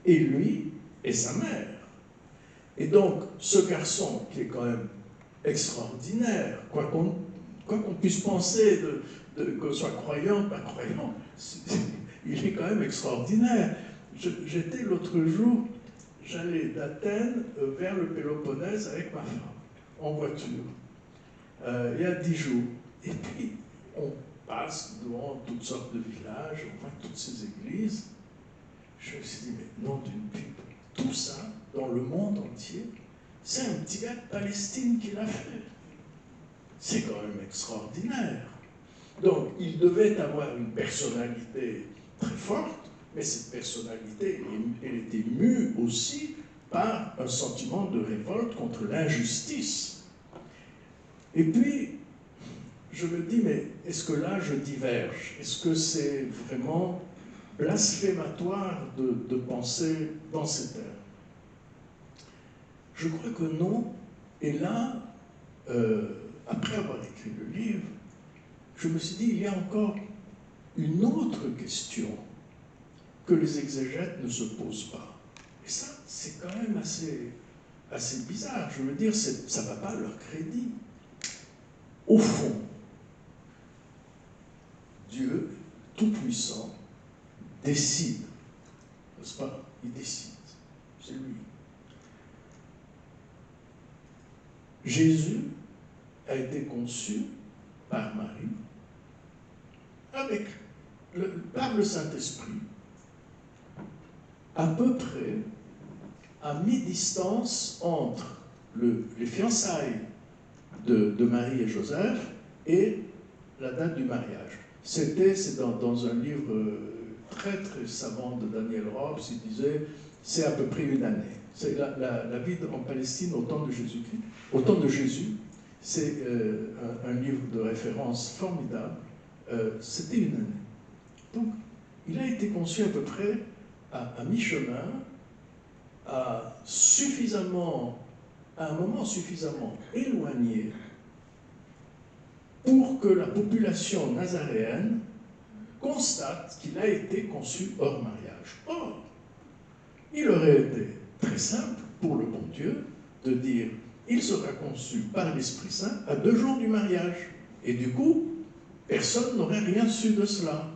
Et lui et sa mère. Et donc, ce garçon qui est quand même extraordinaire, quoi qu'on puisse penser qu'on soit croyant, pas croyant, il est quand même extraordinaire. J'étais l'autre jour, j'allais d'Athènes vers le Péloponnèse avec ma femme, en voiture, il y a 10 jours. Et puis, on passe devant toutes sortes de villages, on voit toutes ces églises. Je me suis dit, mais non d'une pipe, tout ça, dans le monde entier, c'est un petit gars de Palestine qui l'a fait. C'est quand même extraordinaire. Donc, il devait avoir une personnalité très forte, mais cette personnalité, elle était mue aussi par un sentiment de révolte contre l'injustice. Et puis, je me dis, mais est-ce que là, je diverge? Est-ce que c'est vraiment blasphématoire de penser dans ces termes? Je crois que non. Et là, après avoir écrit le livre, je me suis dit, il y a encore une autre question que les exégètes ne se posent pas. Et ça, c'est quand même assez bizarre. Je veux dire, ça ne va pas à leur crédit. Au fond, Dieu, tout-puissant, décide, n'est-ce pas? Il décide, c'est lui. Jésus a été conçu par Marie, par le Saint-Esprit, à peu près à mi-distance entre les fiançailles de Marie et Joseph et la date du mariage. C'est dans un livre très très savant de Daniel Robbs, il disait c'est à peu près une année. C'est la vie en Palestine au temps de Jésus-Christ, au temps de Jésus. C'est un livre de référence formidable. C'était une année. Donc, il a été conçu à peu près à mi-chemin, à un moment suffisamment éloigné pour que la population nazaréenne constate qu'il a été conçu hors mariage. Or, il aurait été très simple pour le bon Dieu de dire il sera conçu par l'Esprit Saint à 2 jours du mariage. Et du coup, personne n'aurait rien su de cela.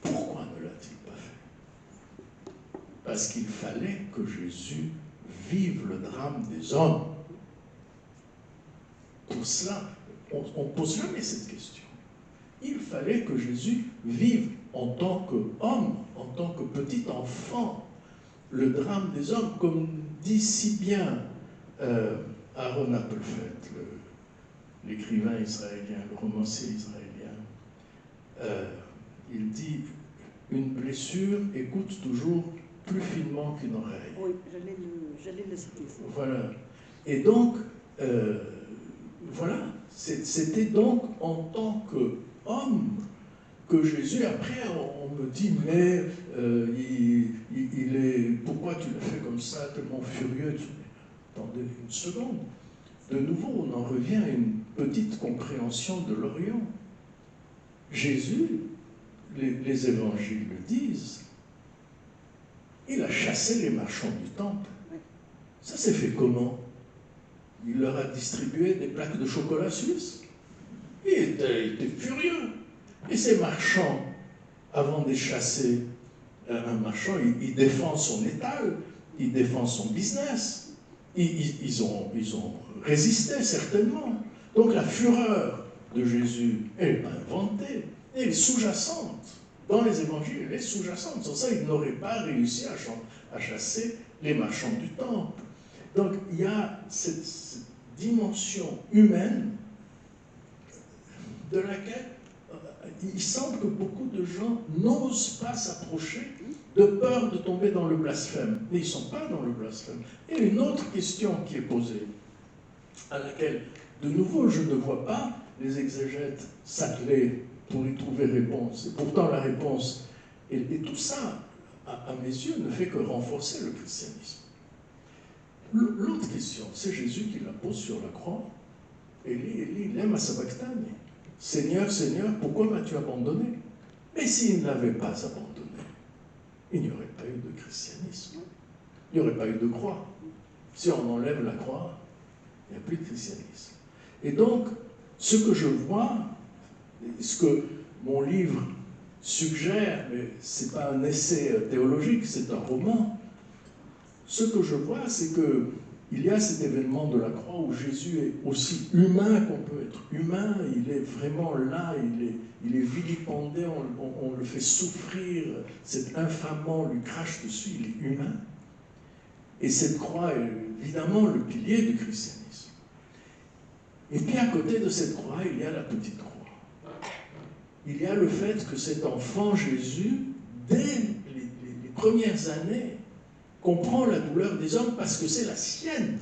Pourquoi ne l'a-t-il pas fait? Parce qu'il fallait que Jésus vive le drame des hommes. Pour cela, on ne pose jamais cette question. Il fallait que Jésus vive en tant qu'homme, en tant que petit enfant, le drame des hommes, comme dit si bien Aaron Appelfeld, l'écrivain israélien, le romancier israélien. Il dit « Une blessure écoute toujours plus finement qu'une oreille. » Oui, j'allais le citer. Voilà. Et donc, voilà, c'était donc en tant qu'homme que Jésus, après, on me dit, mais il est, pourquoi tu l'as fait comme ça, tellement furieux? Attendez une seconde. De nouveau, on en revient à une petite compréhension de l'Orient. Jésus, les évangiles le disent, il a chassé les marchands du temple. Ça s'est fait comment? Il leur a distribué des plaques de chocolat suisse. Il était furieux. Et ces marchands, avant de chasser un marchand, il défend son étal, il défend son business. Ils ont résisté, certainement. Donc la fureur de Jésus, elle n'est pas inventée, elle est sous-jacente. Dans les évangiles, elle est sous-jacente. Sans ça, il n'aurait pas réussi à chasser les marchands du temple. Donc il y a cette dimension humaine de laquelle il semble que beaucoup de gens n'osent pas s'approcher de peur de tomber dans le blasphème. Mais ils ne sont pas dans le blasphème. Et une autre question qui est posée, à laquelle, de nouveau, je ne vois pas les exégètes s'atteler pour y trouver réponse. Et pourtant, la réponse, et tout ça, à mes yeux, ne fait que renforcer le christianisme. L'autre question, c'est Jésus qui la pose sur la croix. Élie, lema sabachthani. Seigneur, Seigneur, pourquoi m'as-tu abandonné? Mais s'il ne l'avait pas abandonné, il n'y aurait pas eu de christianisme. Il n'y aurait pas eu de croix. Si on enlève la croix, il n'y a plus de christianisme. Et donc, ce que je vois, ce que mon livre suggère, mais ce n'est pas un essai théologique, c'est un roman, ce que je vois, c'est qu'il y a cet événement de la croix où Jésus est aussi humain qu'on peut être humain, il est vraiment là, il est vilipendé, on le fait souffrir, cet infamant lui crache dessus, il est humain. Et cette croix est évidemment le pilier du christianisme. Et puis à côté de cette croix, il y a la petite croix. Il y a le fait que cet enfant Jésus, dès les premières années, comprend la douleur des hommes parce que c'est la sienne.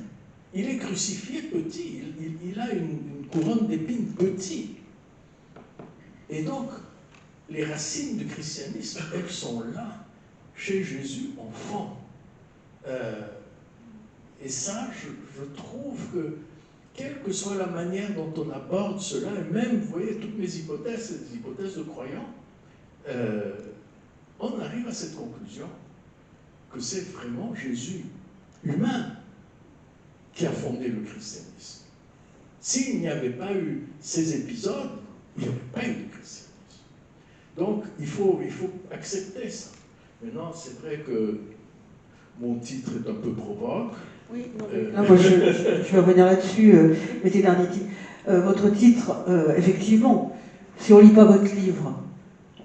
Il est crucifié petit, il a une couronne d'épines petit. Et donc, les racines du christianisme, elles sont là, chez Jésus enfant. Et ça, je trouve que, quelle que soit la manière dont on aborde cela, et même, vous voyez, toutes mes hypothèses, c'est des hypothèses de croyants, on arrive à cette conclusion que c'est vraiment Jésus humain qui a fondé le christianisme. S'il n'y avait pas eu ces épisodes, il n'y aurait pas eu de christianisme. Donc, il faut accepter ça. Maintenant, c'est vrai que mon titre est un peu provoque. Oui, non, moi, je vais revenir là-dessus, Métine Arditi. Votre titre, effectivement, si on ne lit pas votre livre,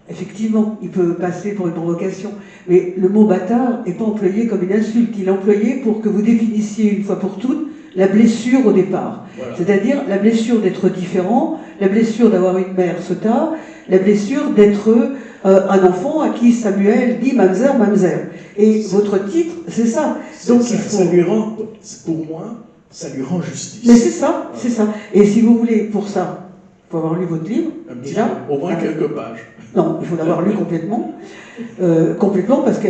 effectivement, il peut passer pour une provocation, mais le mot bâtard n'est pas employé comme une insulte, il est employé pour que vous définissiez une fois pour toutes la blessure au départ. Voilà. C'est-à-dire la blessure d'être différent, la blessure d'avoir une mère sota, la blessure d'être un enfant à qui Samuel dit Mamzer, Mamzer. Et votre titre, c'est ça. Donc il faut... ça lui rend, pour moi, ça lui rend justice. Mais c'est ça, c'est ça. Et si vous voulez, pour ça, il faut avoir lu votre livre. Déjà, au moins quelques pages. Non, il faut l'avoir lu complètement. Complètement, parce que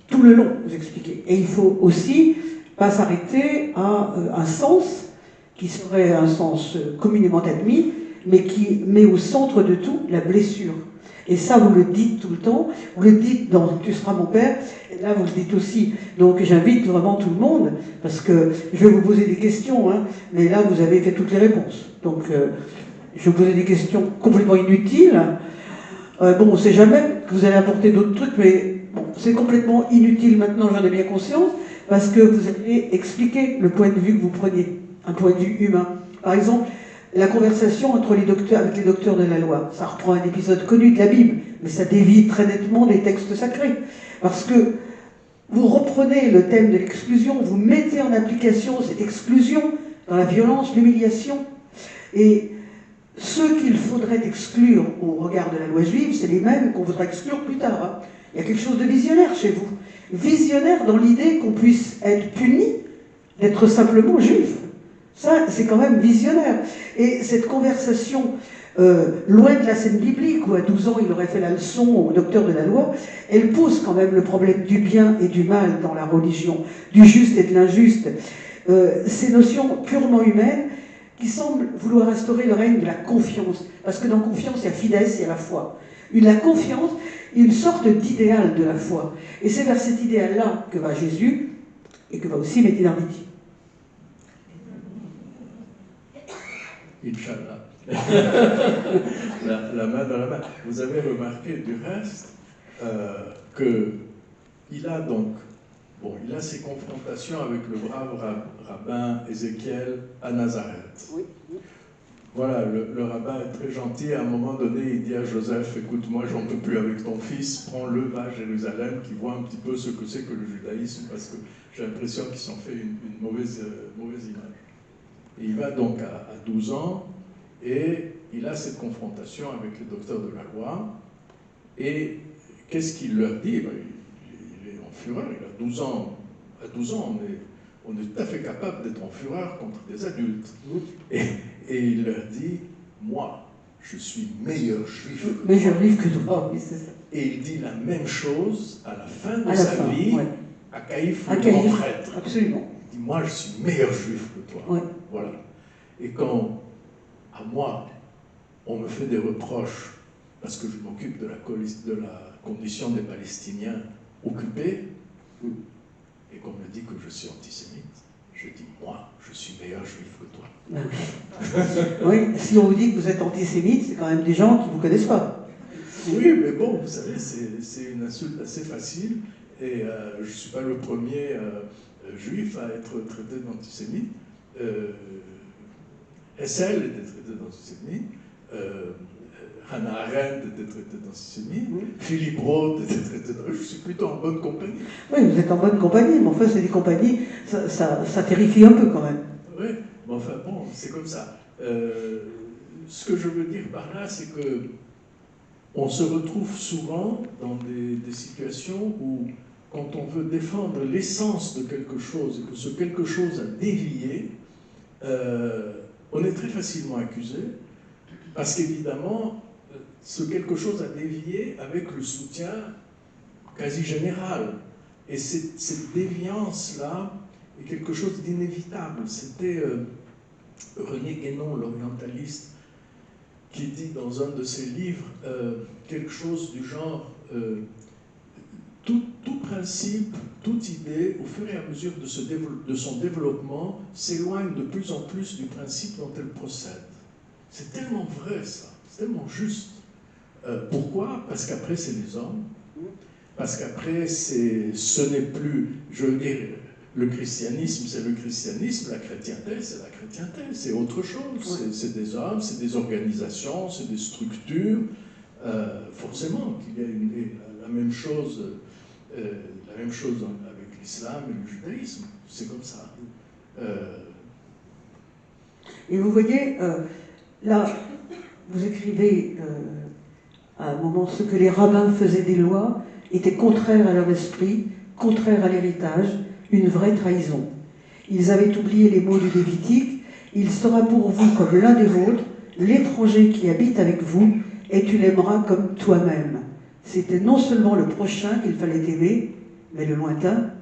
tout le long, vous expliquez. Et il faut aussi pas s'arrêter à un sens qui serait un sens communément admis, mais qui met au centre de tout la blessure. Et ça, vous le dites tout le temps, vous le dites dans « Tu seras mon père », et là, vous le dites aussi. Donc, j'invite vraiment tout le monde, parce que je vais vous poser des questions, hein, mais là, vous avez fait toutes les réponses. Donc, je vais vous poser des questions complètement inutiles. Bon, on ne sait jamais que vous allez apporter d'autres trucs, mais bon, c'est complètement inutile maintenant, j'en ai bien conscience, parce que vous allez expliquer le point de vue que vous preniez, un point de vue humain. Par exemple, la conversation entre les docteurs, avec les docteurs de la loi, ça reprend un épisode connu de la Bible, mais ça dévie très nettement des textes sacrés. Parce que vous reprenez le thème de l'exclusion, vous mettez en application cette exclusion dans la violence, l'humiliation. Et ceux qu'il faudrait exclure au regard de la loi juive, c'est les mêmes qu'on voudra exclure plus tard. Hein. Il y a quelque chose de visionnaire chez vous. Visionnaire dans l'idée qu'on puisse être puni d'être simplement juif. Ça, c'est quand même visionnaire. Et cette conversation, loin de la scène biblique, où à 12 ans il aurait fait la leçon au docteur de la loi, elle pose quand même le problème du bien et du mal dans la religion, du juste et de l'injuste. Ces notions purement humaines qui semble vouloir instaurer le règne de la confiance. Parce que dans confiance, il y a fides, il y a la foi. La confiance, une sorte d'idéal de la foi. Et c'est vers cet idéal-là que va Jésus et que va aussi Metin Arditi. Inch'Allah. la main dans la main. Vous avez remarqué du reste qu'il a donc, il a ses confrontations avec le brave rabbin Ézéchiel à Nazareth. Oui. Voilà, le rabbin est très gentil. À un moment donné, il dit à Joseph, écoute, moi, j'en peux plus avec ton fils, prends-le, va à Jérusalem, qui voit un petit peu ce que c'est que le judaïsme, parce que j'ai l'impression qu'ils s'en fait une mauvaise image. Et il va donc à 12 ans, et il a cette confrontation avec les docteurs de la loi, et qu'est-ce qu'il leur dit? Il est en fureur, il a 12 ans. À 12 ans, on est tout à fait capable d'être en fureur contre des adultes. Et il leur dit, moi, je suis meilleur juif que toi. Meilleur juif que toi, oui, c'est ça. Et il dit la même chose à la fin de sa vie, ouais, à Caïphe, le grand prêtre. Absolument. Il dit, moi, je suis meilleur juif que toi. Ouais. Voilà. Et quand, à moi, on me fait des reproches parce que je m'occupe de la condition des Palestiniens occupés, et qu'on me dit que je suis antisémite, je dis, moi, je suis meilleur juif que toi. Oui, si on vous dit que vous êtes antisémite, c'est quand même des gens qui ne vous connaissent pas. Oui, mais bon, vous savez, c'est une insulte assez facile, et je ne suis pas le premier juif à être traité d'antisémite. Hessel était traité d'antisémite, Hannah Arendt était traité d'antisémite, Philippe Roth était traité d'antisémite. Je suis plutôt en bonne compagnie. Oui, vous êtes en bonne compagnie, mais enfin, c'est des compagnies, ça terrifie un peu quand même. Oui, mais enfin bon, c'est comme ça. Ce que je veux dire par là, c'est que on se retrouve souvent dans des situations où, quand on veut défendre l'essence de quelque chose et que ce quelque chose a dévié, on est très facilement accusé, parce qu'évidemment, ce quelque chose a dévié avec le soutien quasi général. Et cette déviance-là est quelque chose d'inévitable. C'était René Guénon, l'orientaliste, qui dit dans un de ses livres quelque chose du genre tout principe, toute idée, au fur et à mesure de son développement, s'éloigne de plus en plus du principe dont elle procède. C'est tellement vrai, ça, c'est tellement juste. Pourquoi? Parce qu'après, c'est les hommes. Parce qu'après, ce n'est plus, je veux dire, le christianisme, c'est le christianisme, la chrétienté, c'est la chrétienté, c'est autre chose. C'est des hommes, c'est des organisations, c'est des structures. Forcément qu'il y a la même chose avec l'islam et le judaïsme. C'est comme ça. Et vous voyez, là, vous écrivez à un moment, ce que les rabbins faisaient des lois était contraire à leur esprit, contraire à l'héritage, une vraie trahison. Ils avaient oublié les mots du Lévitique, il sera pour vous comme l'un des vôtres, l'étranger qui habite avec vous, et tu l'aimeras comme toi-même. C'était non seulement le prochain qu'il fallait aimer, mais le lointain,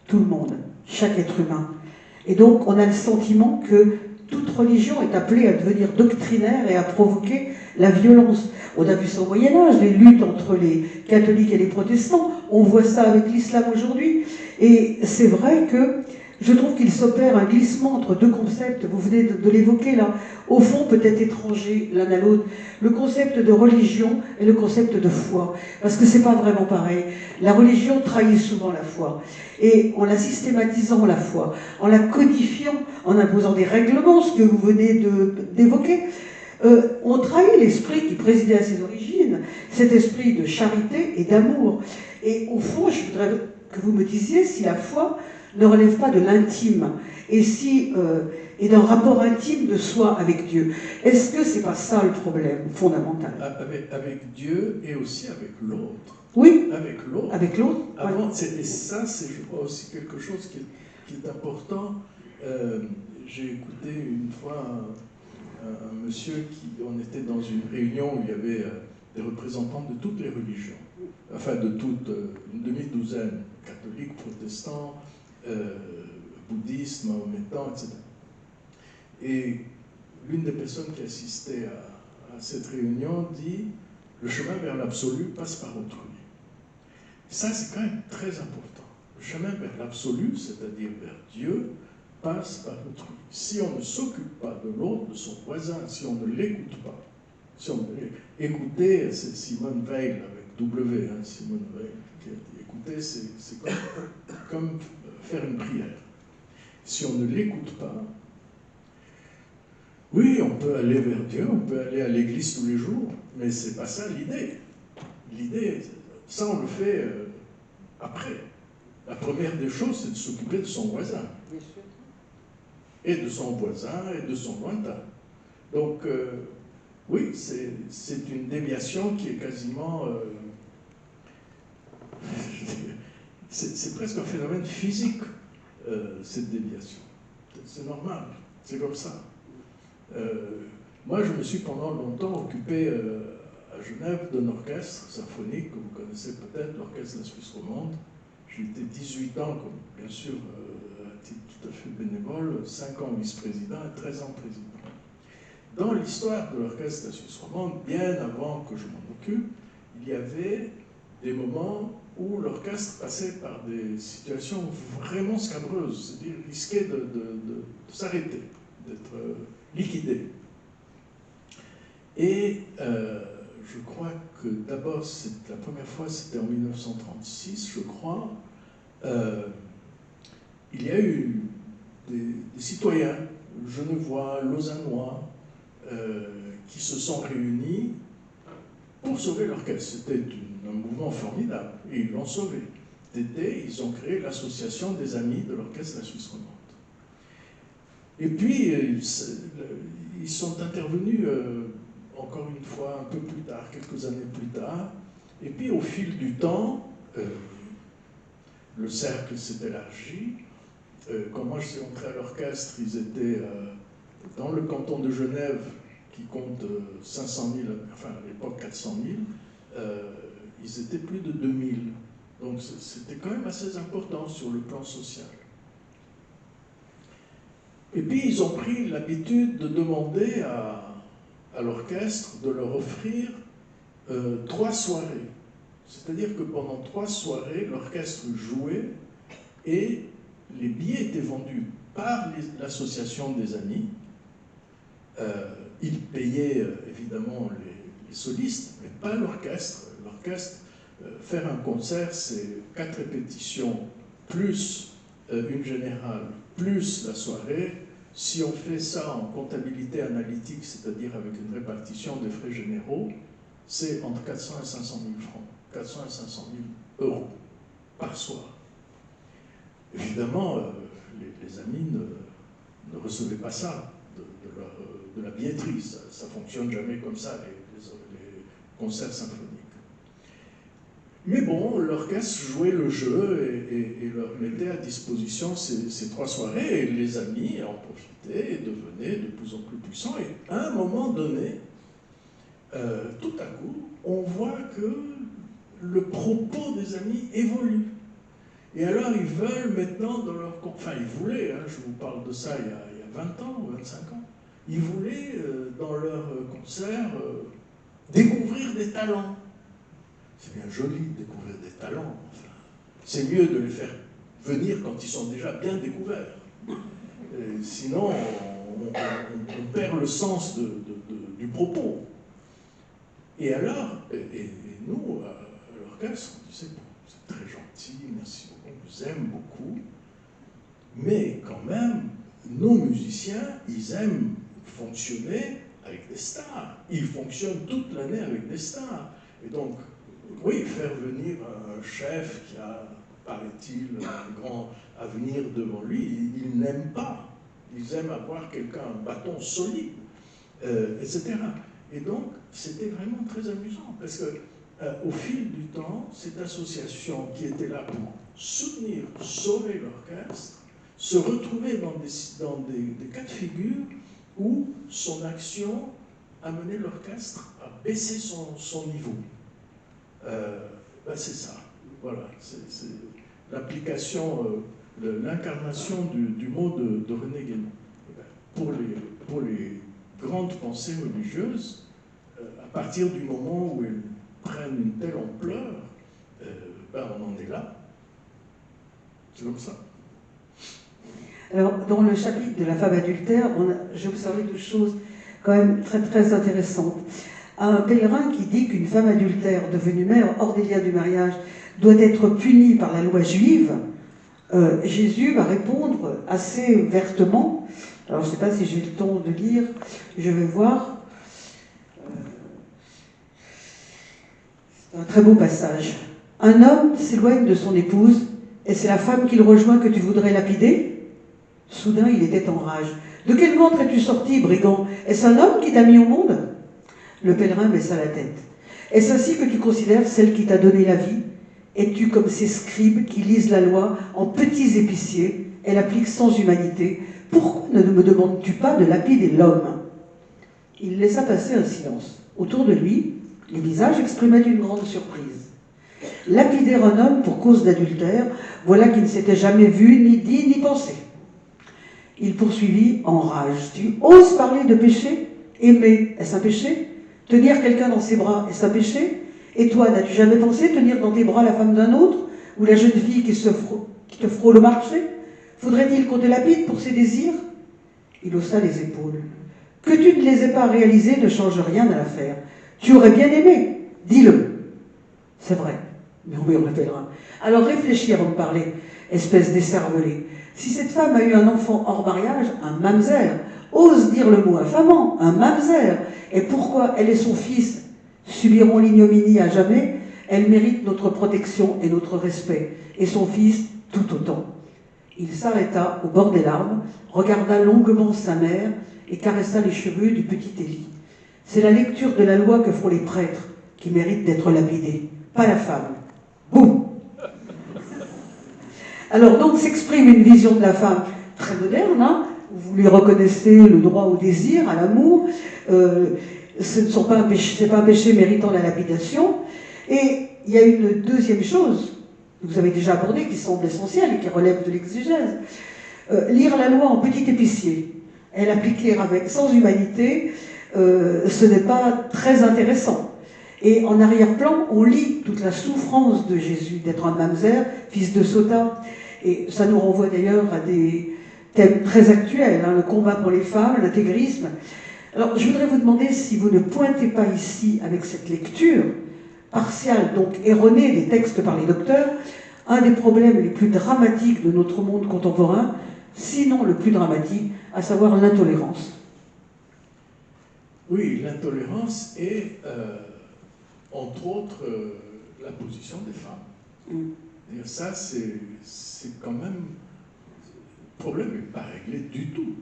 tout le monde, chaque être humain. Et donc on a le sentiment que toute religion est appelée à devenir doctrinaire et à provoquer la violence. On a vu ça au Moyen-Âge, les luttes entre les catholiques et les protestants. On voit ça avec l'islam aujourd'hui. Et c'est vrai que je trouve qu'il s'opère un glissement entre deux concepts. Vous venez de l'évoquer là. Au fond, peut-être étrangers l'un à l'autre. Le concept de religion et le concept de foi. Parce que c'est pas vraiment pareil. La religion trahit souvent la foi. Et en la systématisant, la foi, en la codifiant, en imposant des règlements, ce que vous venez d'évoquer, on trahit l'esprit qui présidait à ses origines, cet esprit de charité et d'amour. Et au fond, je voudrais que vous me disiez si la foi ne relève pas de l'intime et d'un rapport intime de soi avec Dieu. Est-ce que c'est pas ça le problème fondamental? Avec Dieu et aussi avec l'autre. Oui. Avec l'autre. Avec l'autre. Et ça, c'est, je crois, aussi quelque chose qui est important. J'ai écouté une fois un monsieur on était dans une réunion où il y avait des représentants de toutes les religions, enfin de toutes, une demi-douzaine, catholiques, protestants, bouddhistes, mahométans, etc. Et l'une des personnes qui assistait à cette réunion dit « Le chemin vers l'absolu passe par autrui ». Ça, c'est quand même très important. Le chemin vers l'absolu, c'est-à-dire vers Dieu, passe par autrui. Si on ne s'occupe pas de l'autre, de son voisin, si on ne l'écoute pas, si on écouter, c'est Simone Weil avec W, hein, Simone Weil, qui a dit écouter, c'est comme faire une prière. Si on ne l'écoute pas, oui, on peut aller vers Dieu, on peut aller à l'église tous les jours, mais c'est pas ça l'idée. L'idée, ça on le fait après. La première des choses, c'est de s'occuper de son voisin. Et de son voisin et de son lointain. Donc, oui, c'est une déviation qui est quasiment... c'est presque un phénomène physique, cette déviation. C'est normal, c'est comme ça. Moi, je me suis pendant longtemps occupé à Genève d'un orchestre symphonique que vous connaissez peut-être, l'Orchestre de la Suisse romande. J'ai été 18 ans, comme bien sûr, à titre tout à fait bénévole, 5 ans vice-président et 13 ans président. Dans l'histoire de l'Orchestre de la Suisse romande, bien avant que je m'en occupe, il y avait des moments où l'orchestre passait par des situations vraiment scabreuses, c'est-à-dire risquait de s'arrêter, d'être liquidé. Et je crois que d'abord, la première fois, c'était en 1936, je crois, il y a eu des citoyens genevois, lausannois, qui se sont réunis pour sauver l'orchestre. C'était un mouvement formidable, et ils l'ont sauvé. D'été, ils ont créé l'association des amis de l'Orchestre de la Suisse romande. Et puis, ils sont intervenus encore une fois un peu plus tard, quelques années plus tard, et puis au fil du temps, le cercle s'est élargi. Quand moi je suis entré à l'orchestre, ils étaient dans le canton de Genève, qui compte 500 000, enfin à l'époque 400 000, ils étaient plus de 2000. Donc c'était quand même assez important sur le plan social. Et puis ils ont pris l'habitude de demander à l'orchestre de leur offrir 3 soirées. C'est-à-dire que pendant 3 soirées, l'orchestre jouait et les billets étaient vendus par l'association des amis. Ils payaient évidemment les solistes, mais pas l'orchestre. L'orchestre, faire un concert, c'est 4 répétitions, plus une générale, plus la soirée. Si on fait ça en comptabilité analytique, c'est-à-dire avec une répartition des frais généraux, c'est entre 400 et 500 000 francs, 400 et 500 000 euros par soir. Évidemment, les amis ne recevaient pas ça de la billetterie. Ça ne fonctionne jamais comme ça, les concerts symphoniques. Mais bon, l'orchestre jouait le jeu et leur mettait à disposition ces 3 soirées, et les amis en profitaient et devenaient de plus en plus puissants. Et à un moment donné, tout à coup, on voit que le propos des amis évolue. Et alors, ils veulent maintenant, enfin, ils voulaient, hein, je vous parle de ça il y a 20 ans ou 25 ans, ils voulaient, dans leur concert, découvrir des talents. C'est bien joli de découvrir des talents, enfin. C'est mieux de les faire venir quand ils sont déjà bien découverts. Sinon, on perd le sens du propos. Et alors, et nous, à l'orchestre, on disait, bon, c'est très gentil, merci beaucoup, on vous aime beaucoup, mais quand même, nos musiciens, ils aiment fonctionner avec des stars. Ils fonctionnent toute l'année avec des stars. Et donc, oui, faire venir un chef qui a, paraît-il, un grand avenir devant lui, ils n'aiment pas. Ils aiment avoir quelqu'un, un bâton solide, etc. Et donc, c'était vraiment très amusant, parce que au fil du temps, cette association qui était là pour soutenir, sauver l'orchestre, se retrouvait dans des cas de figure où son action amenait l'orchestre à baisser son niveau. C'est ça, voilà, c'est l'application, l'incarnation du mot de René Guénon. Pour les grandes pensées religieuses, à partir du moment où elles prennent une telle ampleur, ben on en est là. C'est comme ça. Alors, dans le chapitre de la femme adultère, j'ai observé deux choses quand même très, très intéressantes. Un pèlerin qui dit qu'une femme adultère devenue mère hors des liens du mariage doit être punie par la loi juive, Jésus va répondre assez vertement. Alors, je ne sais pas si j'ai le temps de lire, je vais voir. C'est un très beau passage. Un homme s'éloigne de son épouse, et c'est la femme qu'il rejoint que tu voudrais lapider? Soudain, il était en rage. De quel ventre es-tu sorti, brigand? Est-ce un homme qui t'a mis au monde? Le pèlerin baissa la tête. Est-ce ainsi que tu considères celle qui t'a donné la vie? Es-tu comme ces scribes qui lisent la loi en petits épiciers et l'appliquent sans humanité? Pourquoi ne me demandes-tu pas de lapider l'homme? Il laissa passer un silence. Autour de lui, les visages exprimaient une grande surprise. Lapider un homme pour cause d'adultère, voilà qui ne s'était jamais vu, ni dit, ni pensé. Il poursuivit en rage. Tu oses parler de péché? Aimer, est-ce un péché? Tenir quelqu'un dans ses bras, est-ce un péché? Et toi, n'as-tu jamais pensé tenir dans tes bras la femme d'un autre? Ou la jeune fille qui te frôle au marché? Faudrait-il qu'on te lapide pour ses désirs? Il haussa les épaules. Que tu ne les aies pas réalisés ne change rien à l'affaire. Tu aurais bien aimé, dis-le. C'est vrai, murmure le pèlerin. Alors réfléchis avant de parler, espèce d'écervelé. Si cette femme a eu un enfant hors mariage, un mamzer, ose dire le mot infamant, un mamzer, et pourquoi elle et son fils subiront l'ignominie à jamais, elle mérite notre protection et notre respect, et son fils tout autant. Il s'arrêta au bord des larmes, regarda longuement sa mère et caressa les cheveux du petit Élie. C'est la lecture de la loi que font les prêtres qui mérite d'être lapidés, pas la femme. Boum! Alors donc s'exprime une vision de la femme très moderne, hein. Vous lui reconnaissez le droit au désir, à l'amour, ce n'est pas un péché méritant la lapidation. Et il y a une deuxième chose que vous avez déjà abordée, qui semble essentielle et qui relève de l'exégèse. Lire la loi en petit épicier et l'appliquer avec sans humanité, ce n'est pas très intéressant. Et en arrière-plan, on lit toute la souffrance de Jésus d'être un mamzer, fils de Sota. Et ça nous renvoie d'ailleurs à des thèmes très actuels, hein, le combat pour les femmes, l'intégrisme. Alors, je voudrais vous demander si vous ne pointez pas ici, avec cette lecture partiale, donc erronée des textes par les docteurs, un des problèmes les plus dramatiques de notre monde contemporain, sinon le plus dramatique, à savoir l'intolérance. Oui, l'intolérance et, entre autres, la position des femmes. Et ça, c'est quand même... Le problème n'est pas réglé du tout.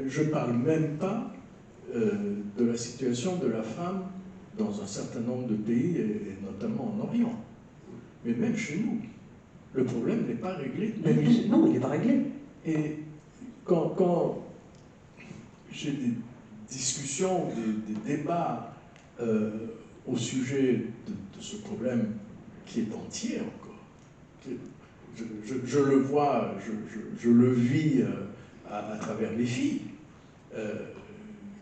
Je ne parle même pas de la situation de la femme dans un certain nombre de pays, et notamment en Orient. Mais même chez nous, le problème n'est pas réglé du tout. Non, il n'est pas réglé. Et quand j'ai des discussions, des débats au sujet de ce problème qui est entier encore, je le vois, je le vis à travers les filles,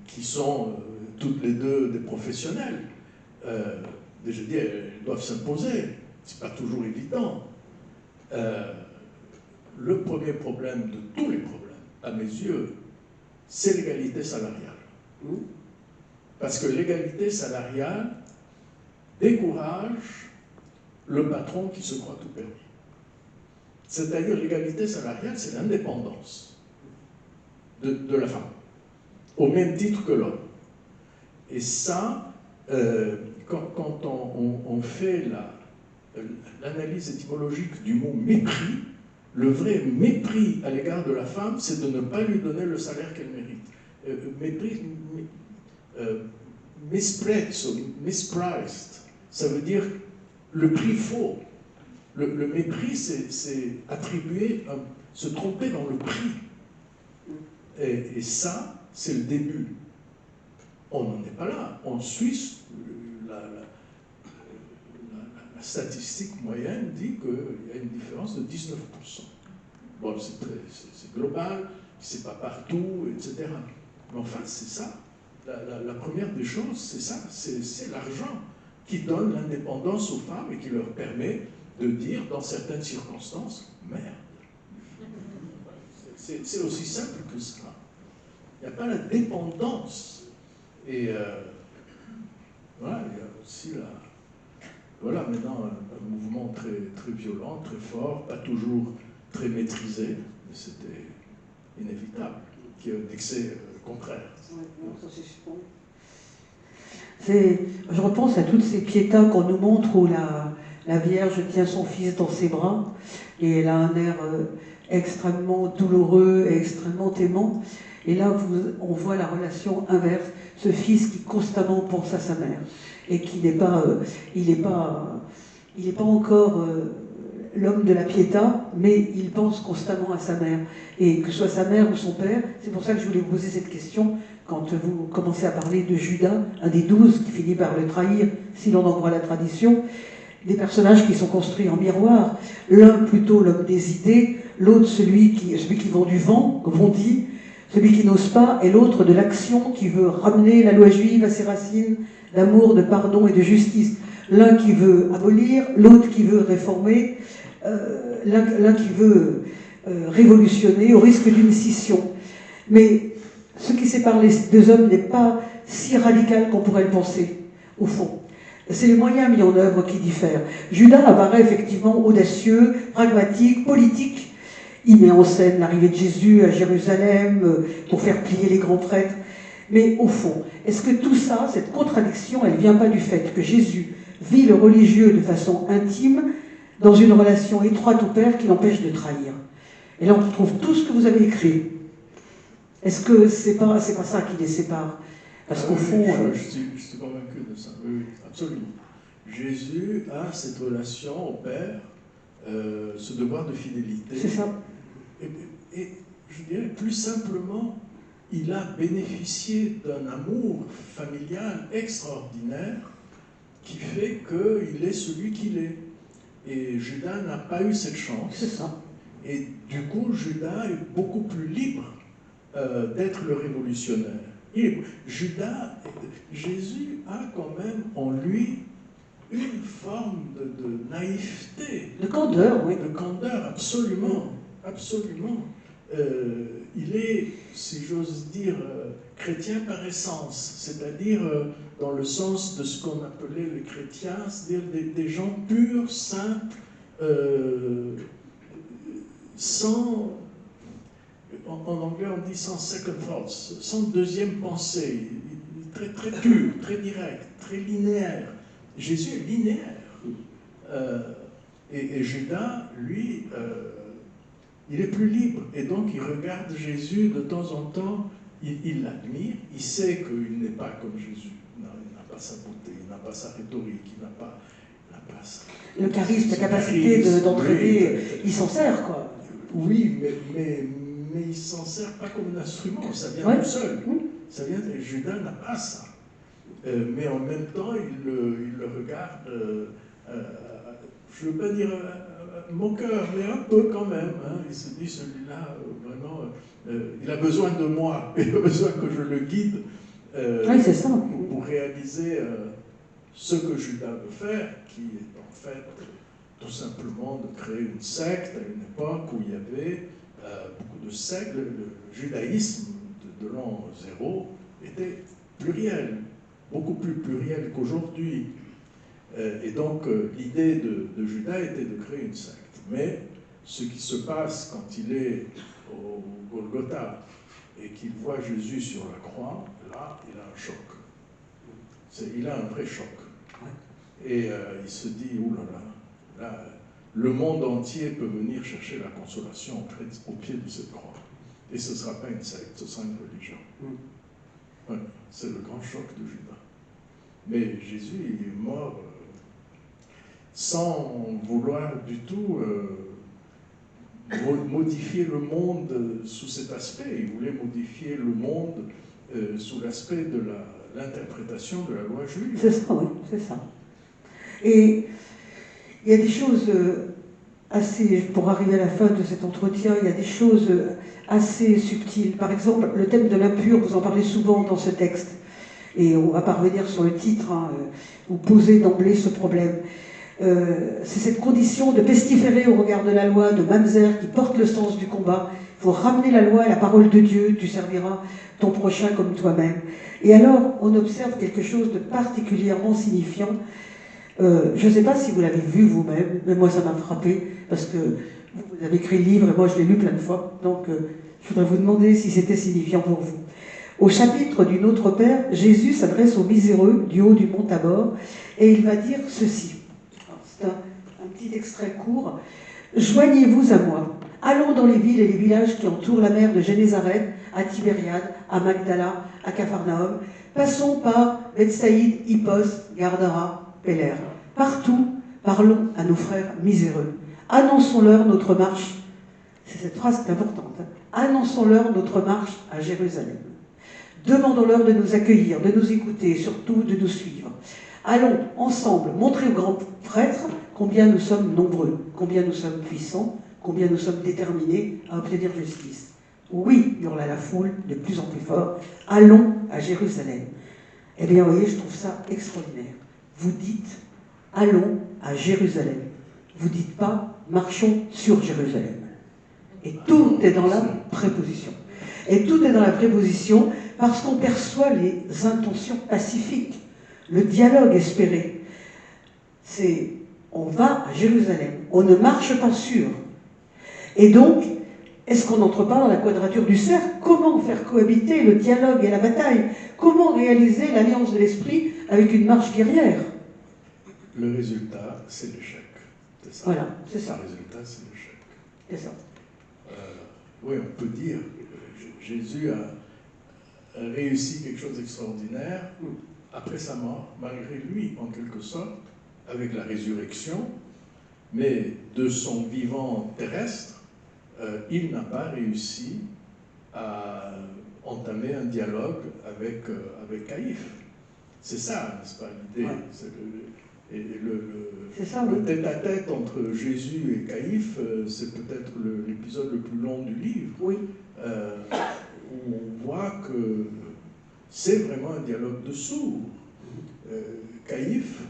qui sont toutes les deux des professionnels. Je dis, elles doivent s'imposer, c'est pas toujours évident. Le premier problème de tous les problèmes, à mes yeux, c'est l'égalité salariale. Parce que l'égalité salariale décourage le patron qui se croit tout permis. C'est-à-dire l'égalité salariale, c'est l'indépendance de la femme, au même titre que l'homme. Et ça, quand on fait l'analyse étymologique du mot mépris, le vrai mépris à l'égard de la femme, c'est de ne pas lui donner le salaire qu'elle mérite. Mépris, mispriced, ça veut dire le prix faux. Le mépris, c'est attribuer, se tromper dans le prix. Et ça, c'est le début. On n'en est pas là. En Suisse, la statistique moyenne dit qu'il y a une différence de 19%. Bon, c'est global, c'est pas partout, etc. Mais enfin, c'est ça. la première des choses, c'est ça, c'est l'argent qui donne l'indépendance aux femmes et qui leur permet de dire, dans certaines circonstances, merde. C'est aussi simple que ça. Il n'y a pas la dépendance. Et voilà, il y a aussi voilà, maintenant un mouvement très, très violent, très fort, pas toujours très maîtrisé, mais c'était inévitable, qu'il y ait un excès contraire. Je repense à toutes ces piétas qu'on nous montre où la Vierge tient son fils dans ses bras et elle a un air extrêmement douloureux et extrêmement aimant. Et là, on voit la relation inverse, ce fils qui constamment pense à sa mère et qui n'est pas, il n'est pas encore l'homme de la piéta, mais il pense constamment à sa mère. Et que ce soit sa mère ou son père, c'est pour ça que je voulais vous poser cette question quand vous commencez à parler de Judas, un des 12 qui finit par le trahir, si l'on en croit la tradition, des personnages qui sont construits en miroir, l'un plutôt l'homme des idées, l'autre celui qui vend du vent, comme on dit, celui qui n'ose pas, et l'autre de l'action qui veut ramener la loi juive à ses racines d'amour, de pardon et de justice. L'un qui veut abolir, l'autre qui veut réformer, l'un qui veut révolutionner au risque d'une scission. Mais ce qui sépare les deux hommes n'est pas si radical qu'on pourrait le penser, au fond. C'est les moyens mis en œuvre qui diffèrent. Judas apparaît effectivement audacieux, pragmatique, politique. Il met en scène l'arrivée de Jésus à Jérusalem pour faire plier les grands prêtres. Mais au fond, est-ce que tout ça, cette contradiction, elle ne vient pas du fait que Jésus vit le religieux de façon intime, dans une relation étroite au Père qui l'empêche de trahir? Et là, on retrouve tout ce que vous avez écrit. Est-ce que c'est pas ça qui les sépare? Parce qu'au fond... Je suis convaincu de ça, oui, absolument. Jésus a cette relation au Père, ce devoir de fidélité. C'est ça. Et je dirais plus simplement, il a bénéficié d'un amour familial extraordinaire qui fait qu'il est celui qu'il est. Et Judas n'a pas eu cette chance. C'est ça. Et du coup, Judas est beaucoup plus libre d'être le révolutionnaire. Jésus a quand même en lui une forme de naïveté. De candeur, oui. De candeur, absolument. Absolument. Il est, si j'ose dire, chrétien par essence, c'est-à-dire dans le sens de ce qu'on appelait les chrétiens, c'est-à-dire des gens purs, simples, sans, en anglais on dit sans second thoughts, sans deuxième pensée, très, très pur, très direct, très linéaire. Jésus est linéaire. Et Judas, lui, il est plus libre. Et donc il regarde Jésus de temps en temps, il l'admire, il sait qu'il n'est pas comme Jésus. Il n'a pas sa beauté, il n'a pas sa rhétorique, il n'a pas le charisme, la capacité d'entraîner, oui. Il s'en sert, quoi. Oui, mais il ne s'en sert pas comme un instrument, ça vient tout seul. Ça vient, Judas n'a pas ça. Mais en même temps, il le regarde, je ne veux pas dire moqueur, mais un peu quand même. Hein. Il se dit, celui-là, vraiment, il a besoin de moi, il a besoin que je le guide oui, c'est ça. Pour réaliser ce que Judas veut faire, qui est en fait tout simplement de créer une secte à une époque où il y avait beaucoup de sectes. Le judaïsme de l'an 0 était pluriel, beaucoup plus pluriel qu'aujourd'hui. Et donc l'idée de Judas était de créer une secte. Mais ce qui se passe quand il est au Golgotha et qu'il voit Jésus sur la croix, là, il a un choc. Il a un vrai choc. Et il se dit, oulala, là, le monde entier peut venir chercher la consolation au pied de cette croix. Et ce ne sera pas une secte, ce sera une religion. Ouais, c'est le grand choc de Judas. Mais Jésus, il est mort sans vouloir du tout modifier le monde sous cet aspect. Il voulait modifier le monde sous l'aspect de l'interprétation de la loi juive. C'est ça, oui, c'est ça. Et il y a des choses assez, pour arriver à la fin de cet entretien, il y a des choses assez subtiles. Par exemple, le thème de l'impur, vous en parlez souvent dans ce texte. et on va pas revenir sur le titre, vous posez d'emblée ce problème. C'est cette condition de pestiférer au regard de la loi, de mamzer, qui porte le sens du combat. Il faut ramener la loi et la parole de Dieu, tu serviras ton prochain comme toi-même. Et alors, on observe quelque chose de particulièrement signifiant. Je ne sais pas si vous l'avez vu vous-même, mais moi ça m'a frappé, parce que vous avez écrit le livre et moi je l'ai lu plein de fois, donc je voudrais vous demander si c'était signifiant pour vous. Au chapitre du Notre Père, Jésus s'adresse aux miséreux du haut du mont Tabor, et il va dire ceci. C'est un petit extrait court. « Joignez-vous à moi. Allons dans les villes et les villages qui entourent la mer de Génézareth, à Tibériade, à Magdala, à Capharnaüm. Passons par Bethsaïde, Hippos, Gardara, Péler. Partout, parlons à nos frères miséreux. Annonçons-leur notre marche. » C'est cette phrase qui est importante. Annonçons-leur notre marche à Jérusalem. Demandons-leur de nous accueillir, de nous écouter et surtout de nous suivre. Allons ensemble montrer aux grands prêtres combien nous sommes nombreux, combien nous sommes puissants, combien nous sommes déterminés à obtenir justice. Oui, hurla la foule de plus en plus fort, allons à Jérusalem. Eh bien, vous voyez, je trouve ça extraordinaire. Vous dites, allons à Jérusalem. Vous dites pas, marchons sur Jérusalem. Et tout est dans la préposition. Et tout est dans la préposition parce qu'on perçoit les intentions pacifiques, le dialogue espéré. C'est, on va à Jérusalem, on ne marche pas sur. Et donc, est-ce qu'on n'entre pas dans la quadrature du cercle? Comment faire cohabiter le dialogue et la bataille? Comment réaliser l'alliance de l'esprit avec une marche guerrière? Le résultat, c'est l'échec. C'est ça. Voilà, c'est ça. Le résultat, c'est l'échec. C'est ça. Oui, on peut dire que Jésus a réussi quelque chose d'extraordinaire après sa mort, malgré lui, en quelque sorte, avec la résurrection, mais de son vivant terrestre, il n'a pas réussi à entamer un dialogue avec Caïphe. C'est ça, n'est-ce pas, l'idée? Ouais. Le tête-à-tête entre Jésus et Caïphe, c'est peut-être l'épisode le plus long du livre, oui. Où on voit que c'est vraiment un dialogue de sourds. Caïphe,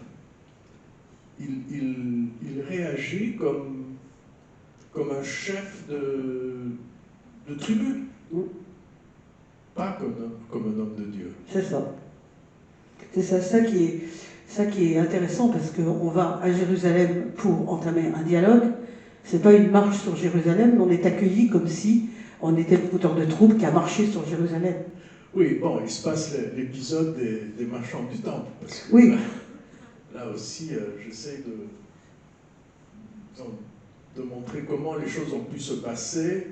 il réagit comme un chef de tribu, pas comme un homme de Dieu. C'est ça. C'est ça qui est intéressant, parce qu'on va à Jérusalem pour entamer un dialogue. C'est pas une marche sur Jérusalem, mais on est accueilli comme si on était le fouteur de troupes qui a marché sur Jérusalem. Oui, bon, il se passe l'épisode des marchands du temple. Parce que oui. Là aussi, j'essaie de montrer comment les choses ont pu se passer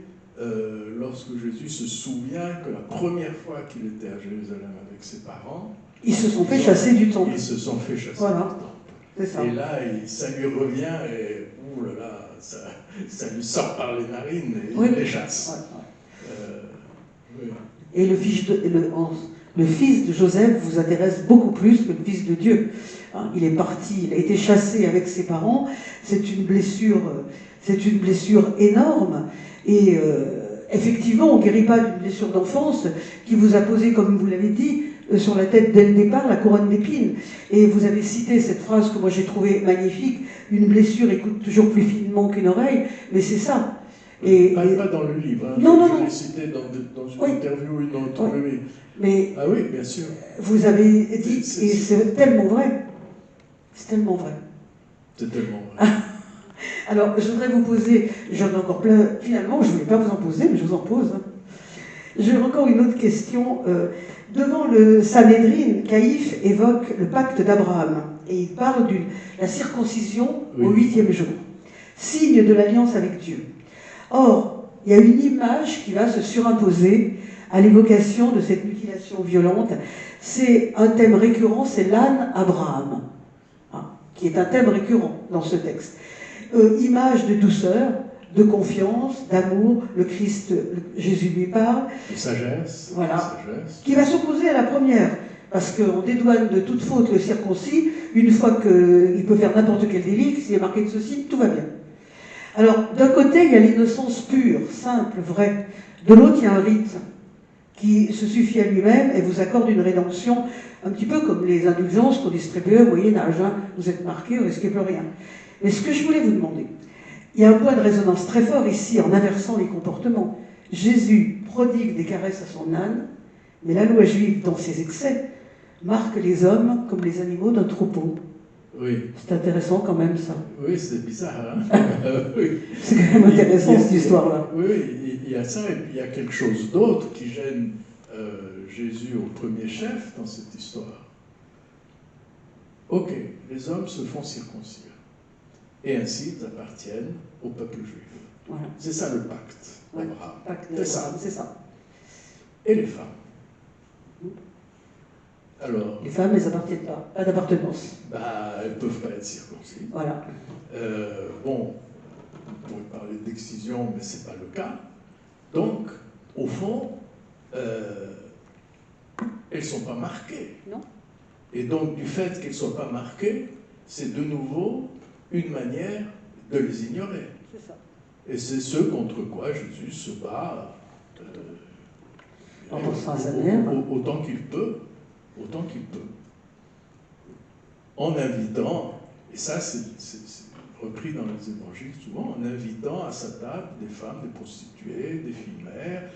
lorsque Jésus se souvient que la première fois qu'il était à Jérusalem avec ses parents, ils se sont fait chasser du temple. Ils se sont fait chasser voilà. du temple. C'est ça. Et là, ça lui revient et oulala, ça lui sort par les narines et oui. il les chasse. Oui. Et le fils de Joseph vous intéresse beaucoup plus que le fils de Dieu. Il est parti, il a été chassé avec ses parents. C'est une blessure énorme. Et effectivement, on ne guérit pas d'une blessure d'enfance qui vous a posé, comme vous l'avez dit, sur la tête dès le départ, la couronne d'épines. Et vous avez cité cette phrase que moi j'ai trouvée magnifique, une blessure écoute toujours plus finement qu'une oreille, mais c'est ça. Pas dans le livre, hein. Je l'ai cité dans une interview ou une autre. Oui. Mais ah oui, bien sûr. Vous avez dit, et c'est tellement vrai. C'est tellement vrai. C'est tellement vrai. Alors, je voudrais vous poser, j'en ai encore plein, finalement, je ne voulais pas vous en poser, mais je vous en pose. J'ai encore une autre question. Devant le Sanhédrin, Caïphe évoque le pacte d'Abraham, et il parle de la circoncision au 8e jour, signe de l'alliance avec Dieu. Or, il y a une image qui va se surimposer à l'évocation de cette mutilation violente. C'est un thème récurrent, c'est l'âne Abraham, qui est un thème récurrent dans ce texte. Image de douceur, de confiance, d'amour, le Christ, Jésus lui parle. De sagesse. Voilà. De sagesse. Qui va s'opposer à la première, parce qu'on dédouane de toute faute le circoncis, une fois qu'il peut faire n'importe quel délit, s'il est marqué de ceci, tout va bien. Alors, d'un côté, il y a l'innocence pure, simple, vraie. De l'autre, il y a un rite. qui se suffit à lui-même et vous accorde une rédemption, un petit peu comme les indulgences qu'on distribuait au Moyen-Âge. Hein. Vous êtes marqué, vous risquez plus rien. Mais ce que je voulais vous demander, il y a un point de résonance très fort ici en inversant les comportements. Jésus prodigue des caresses à son âne, mais la loi juive, dans ses excès, marque les hommes comme les animaux d'un troupeau. Oui. C'est intéressant quand même ça. Oui, c'est bizarre. Hein. Oui. C'est quand même intéressant cette histoire-là. Oui, il y a ça, et puis il y a quelque chose d'autre qui gêne Jésus au premier chef dans cette histoire. Ok, les hommes se font circoncire, et ainsi ils appartiennent au peuple juif. Voilà. C'est ça le pacte d'Abraham. C'est ça. C'est ça. Et les femmes. Alors, Les femmes, elles n'appartiennent pas. Pas d'appartenance. bah, elles ne peuvent pas être circoncises. Voilà. Bon, on pourrait parler d'excision, mais ce n'est pas le cas. Donc, au fond, elles ne sont pas marquées. Non. Et donc, du fait qu'elles ne soient pas marquées, c'est de nouveau une manière de les ignorer. C'est ça. Et c'est ce contre quoi Jésus se bat En pensant à sa mère. autant qu'il peut. Autant qu'il peut. En invitant, et ça c'est repris dans les évangiles souvent, en invitant à sa table des femmes, des prostituées, des filles mères,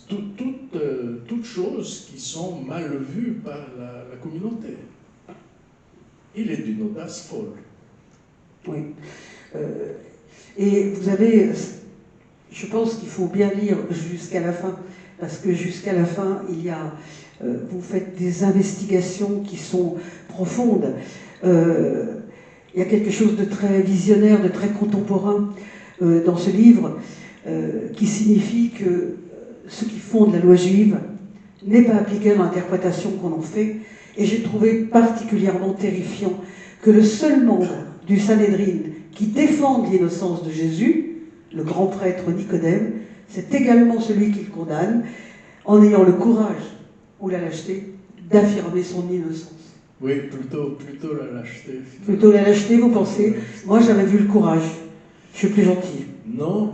toutes choses qui sont mal vues par la communauté. Il est d'une audace folle. Oui. Et vous avez, je pense qu'il faut bien lire jusqu'à la fin, parce que jusqu'à la fin, il y a, vous faites des investigations qui sont profondes. Il y a quelque chose de très visionnaire, de très contemporain dans ce livre, qui signifie que ce qui fonde la loi juive n'est pas appliqué à l'interprétation qu'on en fait. Et j'ai trouvé particulièrement terrifiant que le seul membre du Sanhédrin qui défende l'innocence de Jésus, le grand prêtre Nicodème, c'est également celui qui le condamne, en ayant le courage ou la lâcheté d'affirmer son innocence. Oui, plutôt la lâcheté. Finalement. Plutôt la lâcheté, vous pensez? Moi, j'avais vu le courage. Je suis plus gentil. Non,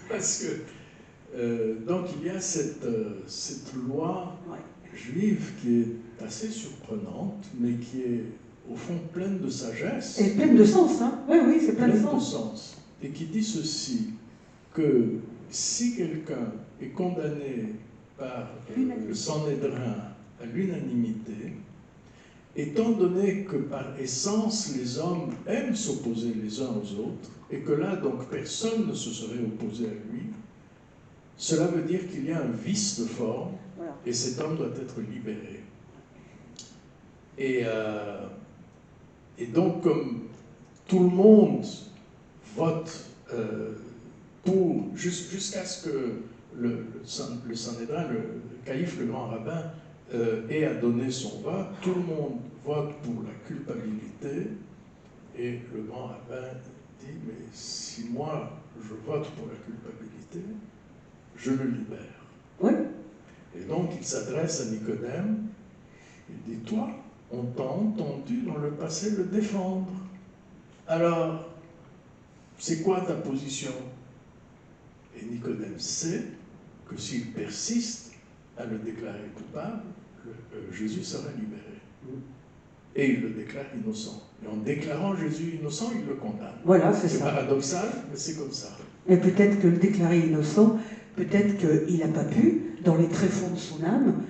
parce que donc il y a cette loi juive qui est assez surprenante, mais qui est au fond pleine de sagesse. Et pleine de sens, hein? Oui, c'est plein de sens. Et qui dit ceci, que si quelqu'un est condamné par le Sanhédrin à l'unanimité, étant donné que par essence les hommes aiment s'opposer les uns aux autres, et que là donc personne ne se serait opposé à lui, cela veut dire qu'il y a un vice de forme, voilà. Et cet homme doit être libéré. Et donc comme tout le monde vote pour, jusqu'à ce que le Sanhédrin, le calife, le grand rabbin, ait à donner son vote, tout le monde vote pour la culpabilité, et le grand rabbin dit, mais si moi je vote pour la culpabilité, je le libère. Oui. Et donc il s'adresse à Nicodème, il dit, toi, on t'a entendu dans le passé le défendre. Alors, c'est quoi ta position? Et Nicodème sait que s'il persiste à le déclarer coupable, Jésus sera libéré. Et il le déclare innocent. Et en déclarant Jésus innocent, il le condamne. Voilà, c'est ça. C'est paradoxal, mais c'est comme ça. Et peut-être que le déclarer innocent, peut-être qu'il n'a pas pu, dans les tréfonds de son âme,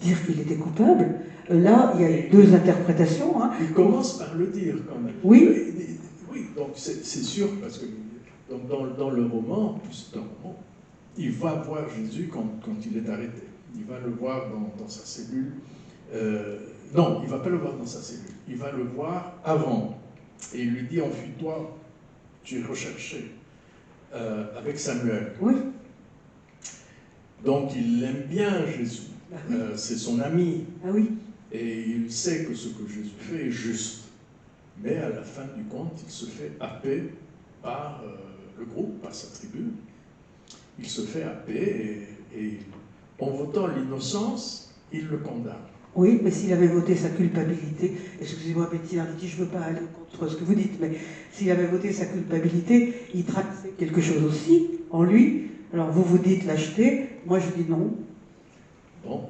dire qu'il était coupable. Là, il y a deux interprétations. Hein. Il commence par le dire quand même. Oui. Oui, donc c'est sûr, parce que donc dans le roman, il va voir Jésus quand il est arrêté. Il va le voir dans sa cellule. Non, il ne va pas le voir dans sa cellule. Il va le voir avant. Et il lui dit, enfuis-toi, tu es recherché. Avec Samuel. Oui. Donc il aime bien Jésus. Oui. C'est son ami. Ah oui. Et il sait que ce que Jésus fait est juste. Mais à la fin du compte, il se fait happer par le groupe, par sa tribu. Il se fait happer et en votant l'innocence, il le condamne. Oui, mais s'il avait voté sa culpabilité, excusez-moi Betty Arditi, je ne veux pas aller contre ce que vous dites, mais s'il avait voté sa culpabilité, il trahissait quelque chose aussi en lui. Alors vous vous dites l'acheter, moi je dis non. Bon,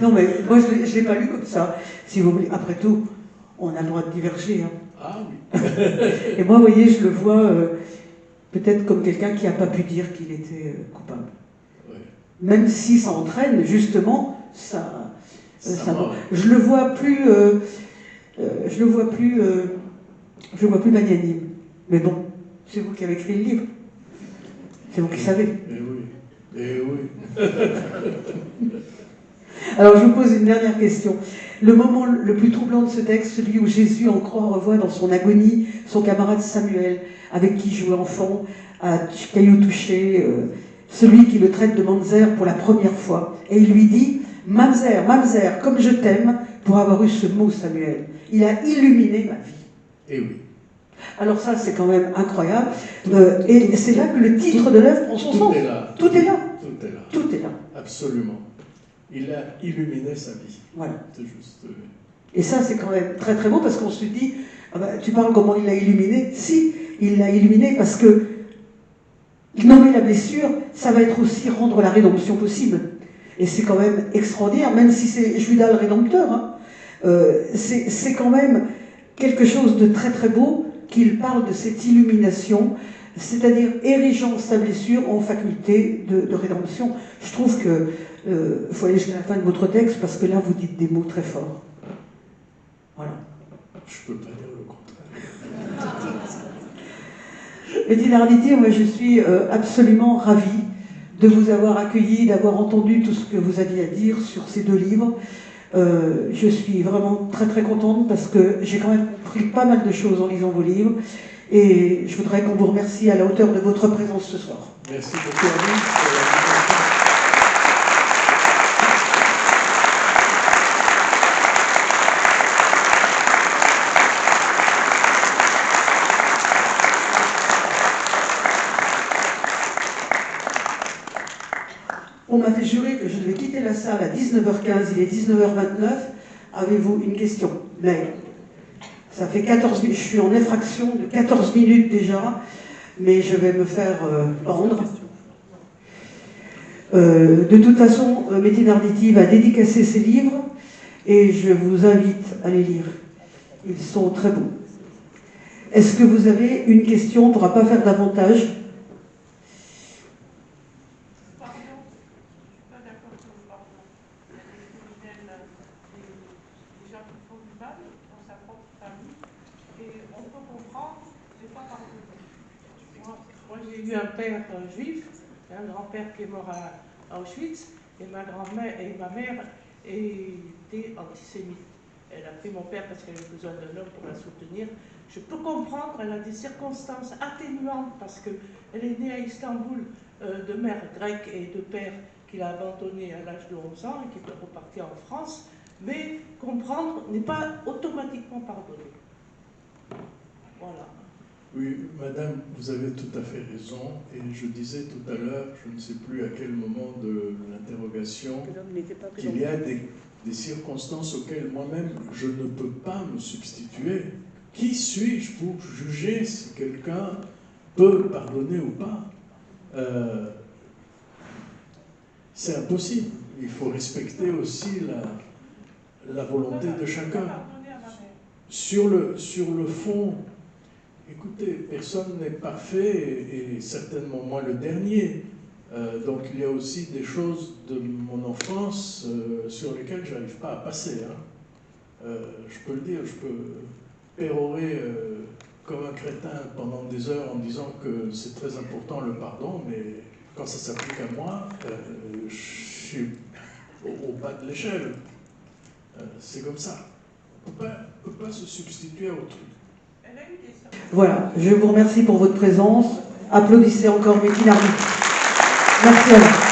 Non mais moi je ne l'ai pas lu comme ça. Si vous voulez, après tout, on a le droit de diverger. Hein. ah oui. Et moi, vous voyez, je le vois peut-être comme quelqu'un qui n'a pas pu dire qu'il était coupable. Ouais. Même si ça entraîne justement ça mort. je le vois plus magnanime. Mais bon, c'est vous qui avez écrit le livre. C'est vous qui savez. Eh oui. Alors je vous pose une dernière question. Le moment le plus troublant de ce texte, celui où Jésus en croix revoit dans son agonie son camarade Samuel, avec qui il jouait enfant, à caillou touché, celui qui le traite de Mamzer pour la première fois. Et il lui dit « Mamzer, Mamzer, comme je t'aime, pour avoir eu ce mot, Samuel. Il a illuminé ma vie. » Eh oui. Alors ça, c'est quand même incroyable. Et c'est là que le titre de l'œuvre prend son sens. Tout est là. Tout est là. Tout est là. Tout est là. Absolument. Il a illuminé sa vie. Voilà. C'est juste. Et ça, c'est quand même très très beau parce qu'on se dit, ah ben, tu parles comment il l'a illuminé. Si, il l'a illuminé parce que nommer la blessure, ça va être aussi rendre la rédemption possible. Et c'est quand même extraordinaire, même si c'est Judas le Rédempteur. Hein, c'est quand même quelque chose de très très beau qu'il parle de cette illumination, c'est-à-dire érigeant sa blessure en faculté de rédemption. Je trouve que faut aller jusqu'à la fin de votre texte parce que là vous dites des mots très forts. Voilà. Je ne peux pas dire le contraire. Bettina Arditi, moi je suis absolument ravie de vous avoir accueilli, d'avoir entendu tout ce que vous aviez à dire sur ces deux livres. Je suis vraiment très très contente parce que j'ai quand même compris pas mal de choses en lisant vos livres et je voudrais qu'on vous remercie à la hauteur de votre présence ce soir. Merci beaucoup à vous. On m'a fait jurer que je devais quitter la salle à 19h15, il est 19h29. Avez-vous une question? Mais ça fait 14 minutes, je suis en effraction de 14 minutes déjà, mais je vais me faire pendre. De toute façon, Bettina Arditi va dédicacer ses livres et je vous invite à les lire. Ils sont très beaux. Est-ce que vous avez une question? On ne pourra pas faire davantage. J'ai eu un père juif, un grand-père qui est mort à Auschwitz, et ma grand-mère et ma mère étaient antisémites. Elle a pris mon père parce qu'elle avait besoin d'un homme pour la soutenir. Je peux comprendre, elle a des circonstances atténuantes parce qu'elle est née à Istanbul de mère grecque et de père qu'il a abandonné à l'âge de 11 ans et qui est reparti en France. Mais comprendre n'est pas automatiquement pardonner. Voilà. Oui, madame, vous avez tout à fait raison. Et je disais tout à l'heure, je ne sais plus à quel moment de l'interrogation, qu'il y a des circonstances auxquelles moi-même je ne peux pas me substituer. Qui suis-je pour juger si quelqu'un peut pardonner ou pas? C'est impossible. Il faut respecter aussi la volonté de chacun. Sur le fond, écoutez, personne n'est parfait et certainement moi le dernier. Donc il y a aussi des choses de mon enfance sur lesquelles je n'arrive pas à passer. Hein. Je peux le dire, je peux pérorer comme un crétin pendant des heures en disant que c'est très important le pardon, mais quand ça s'applique à moi, je suis au bas de l'échelle. C'est comme ça. On ne peut pas se substituer à autrui. Voilà, je vous remercie pour votre présence. Applaudissez encore Bettina Arditi. Merci à vous.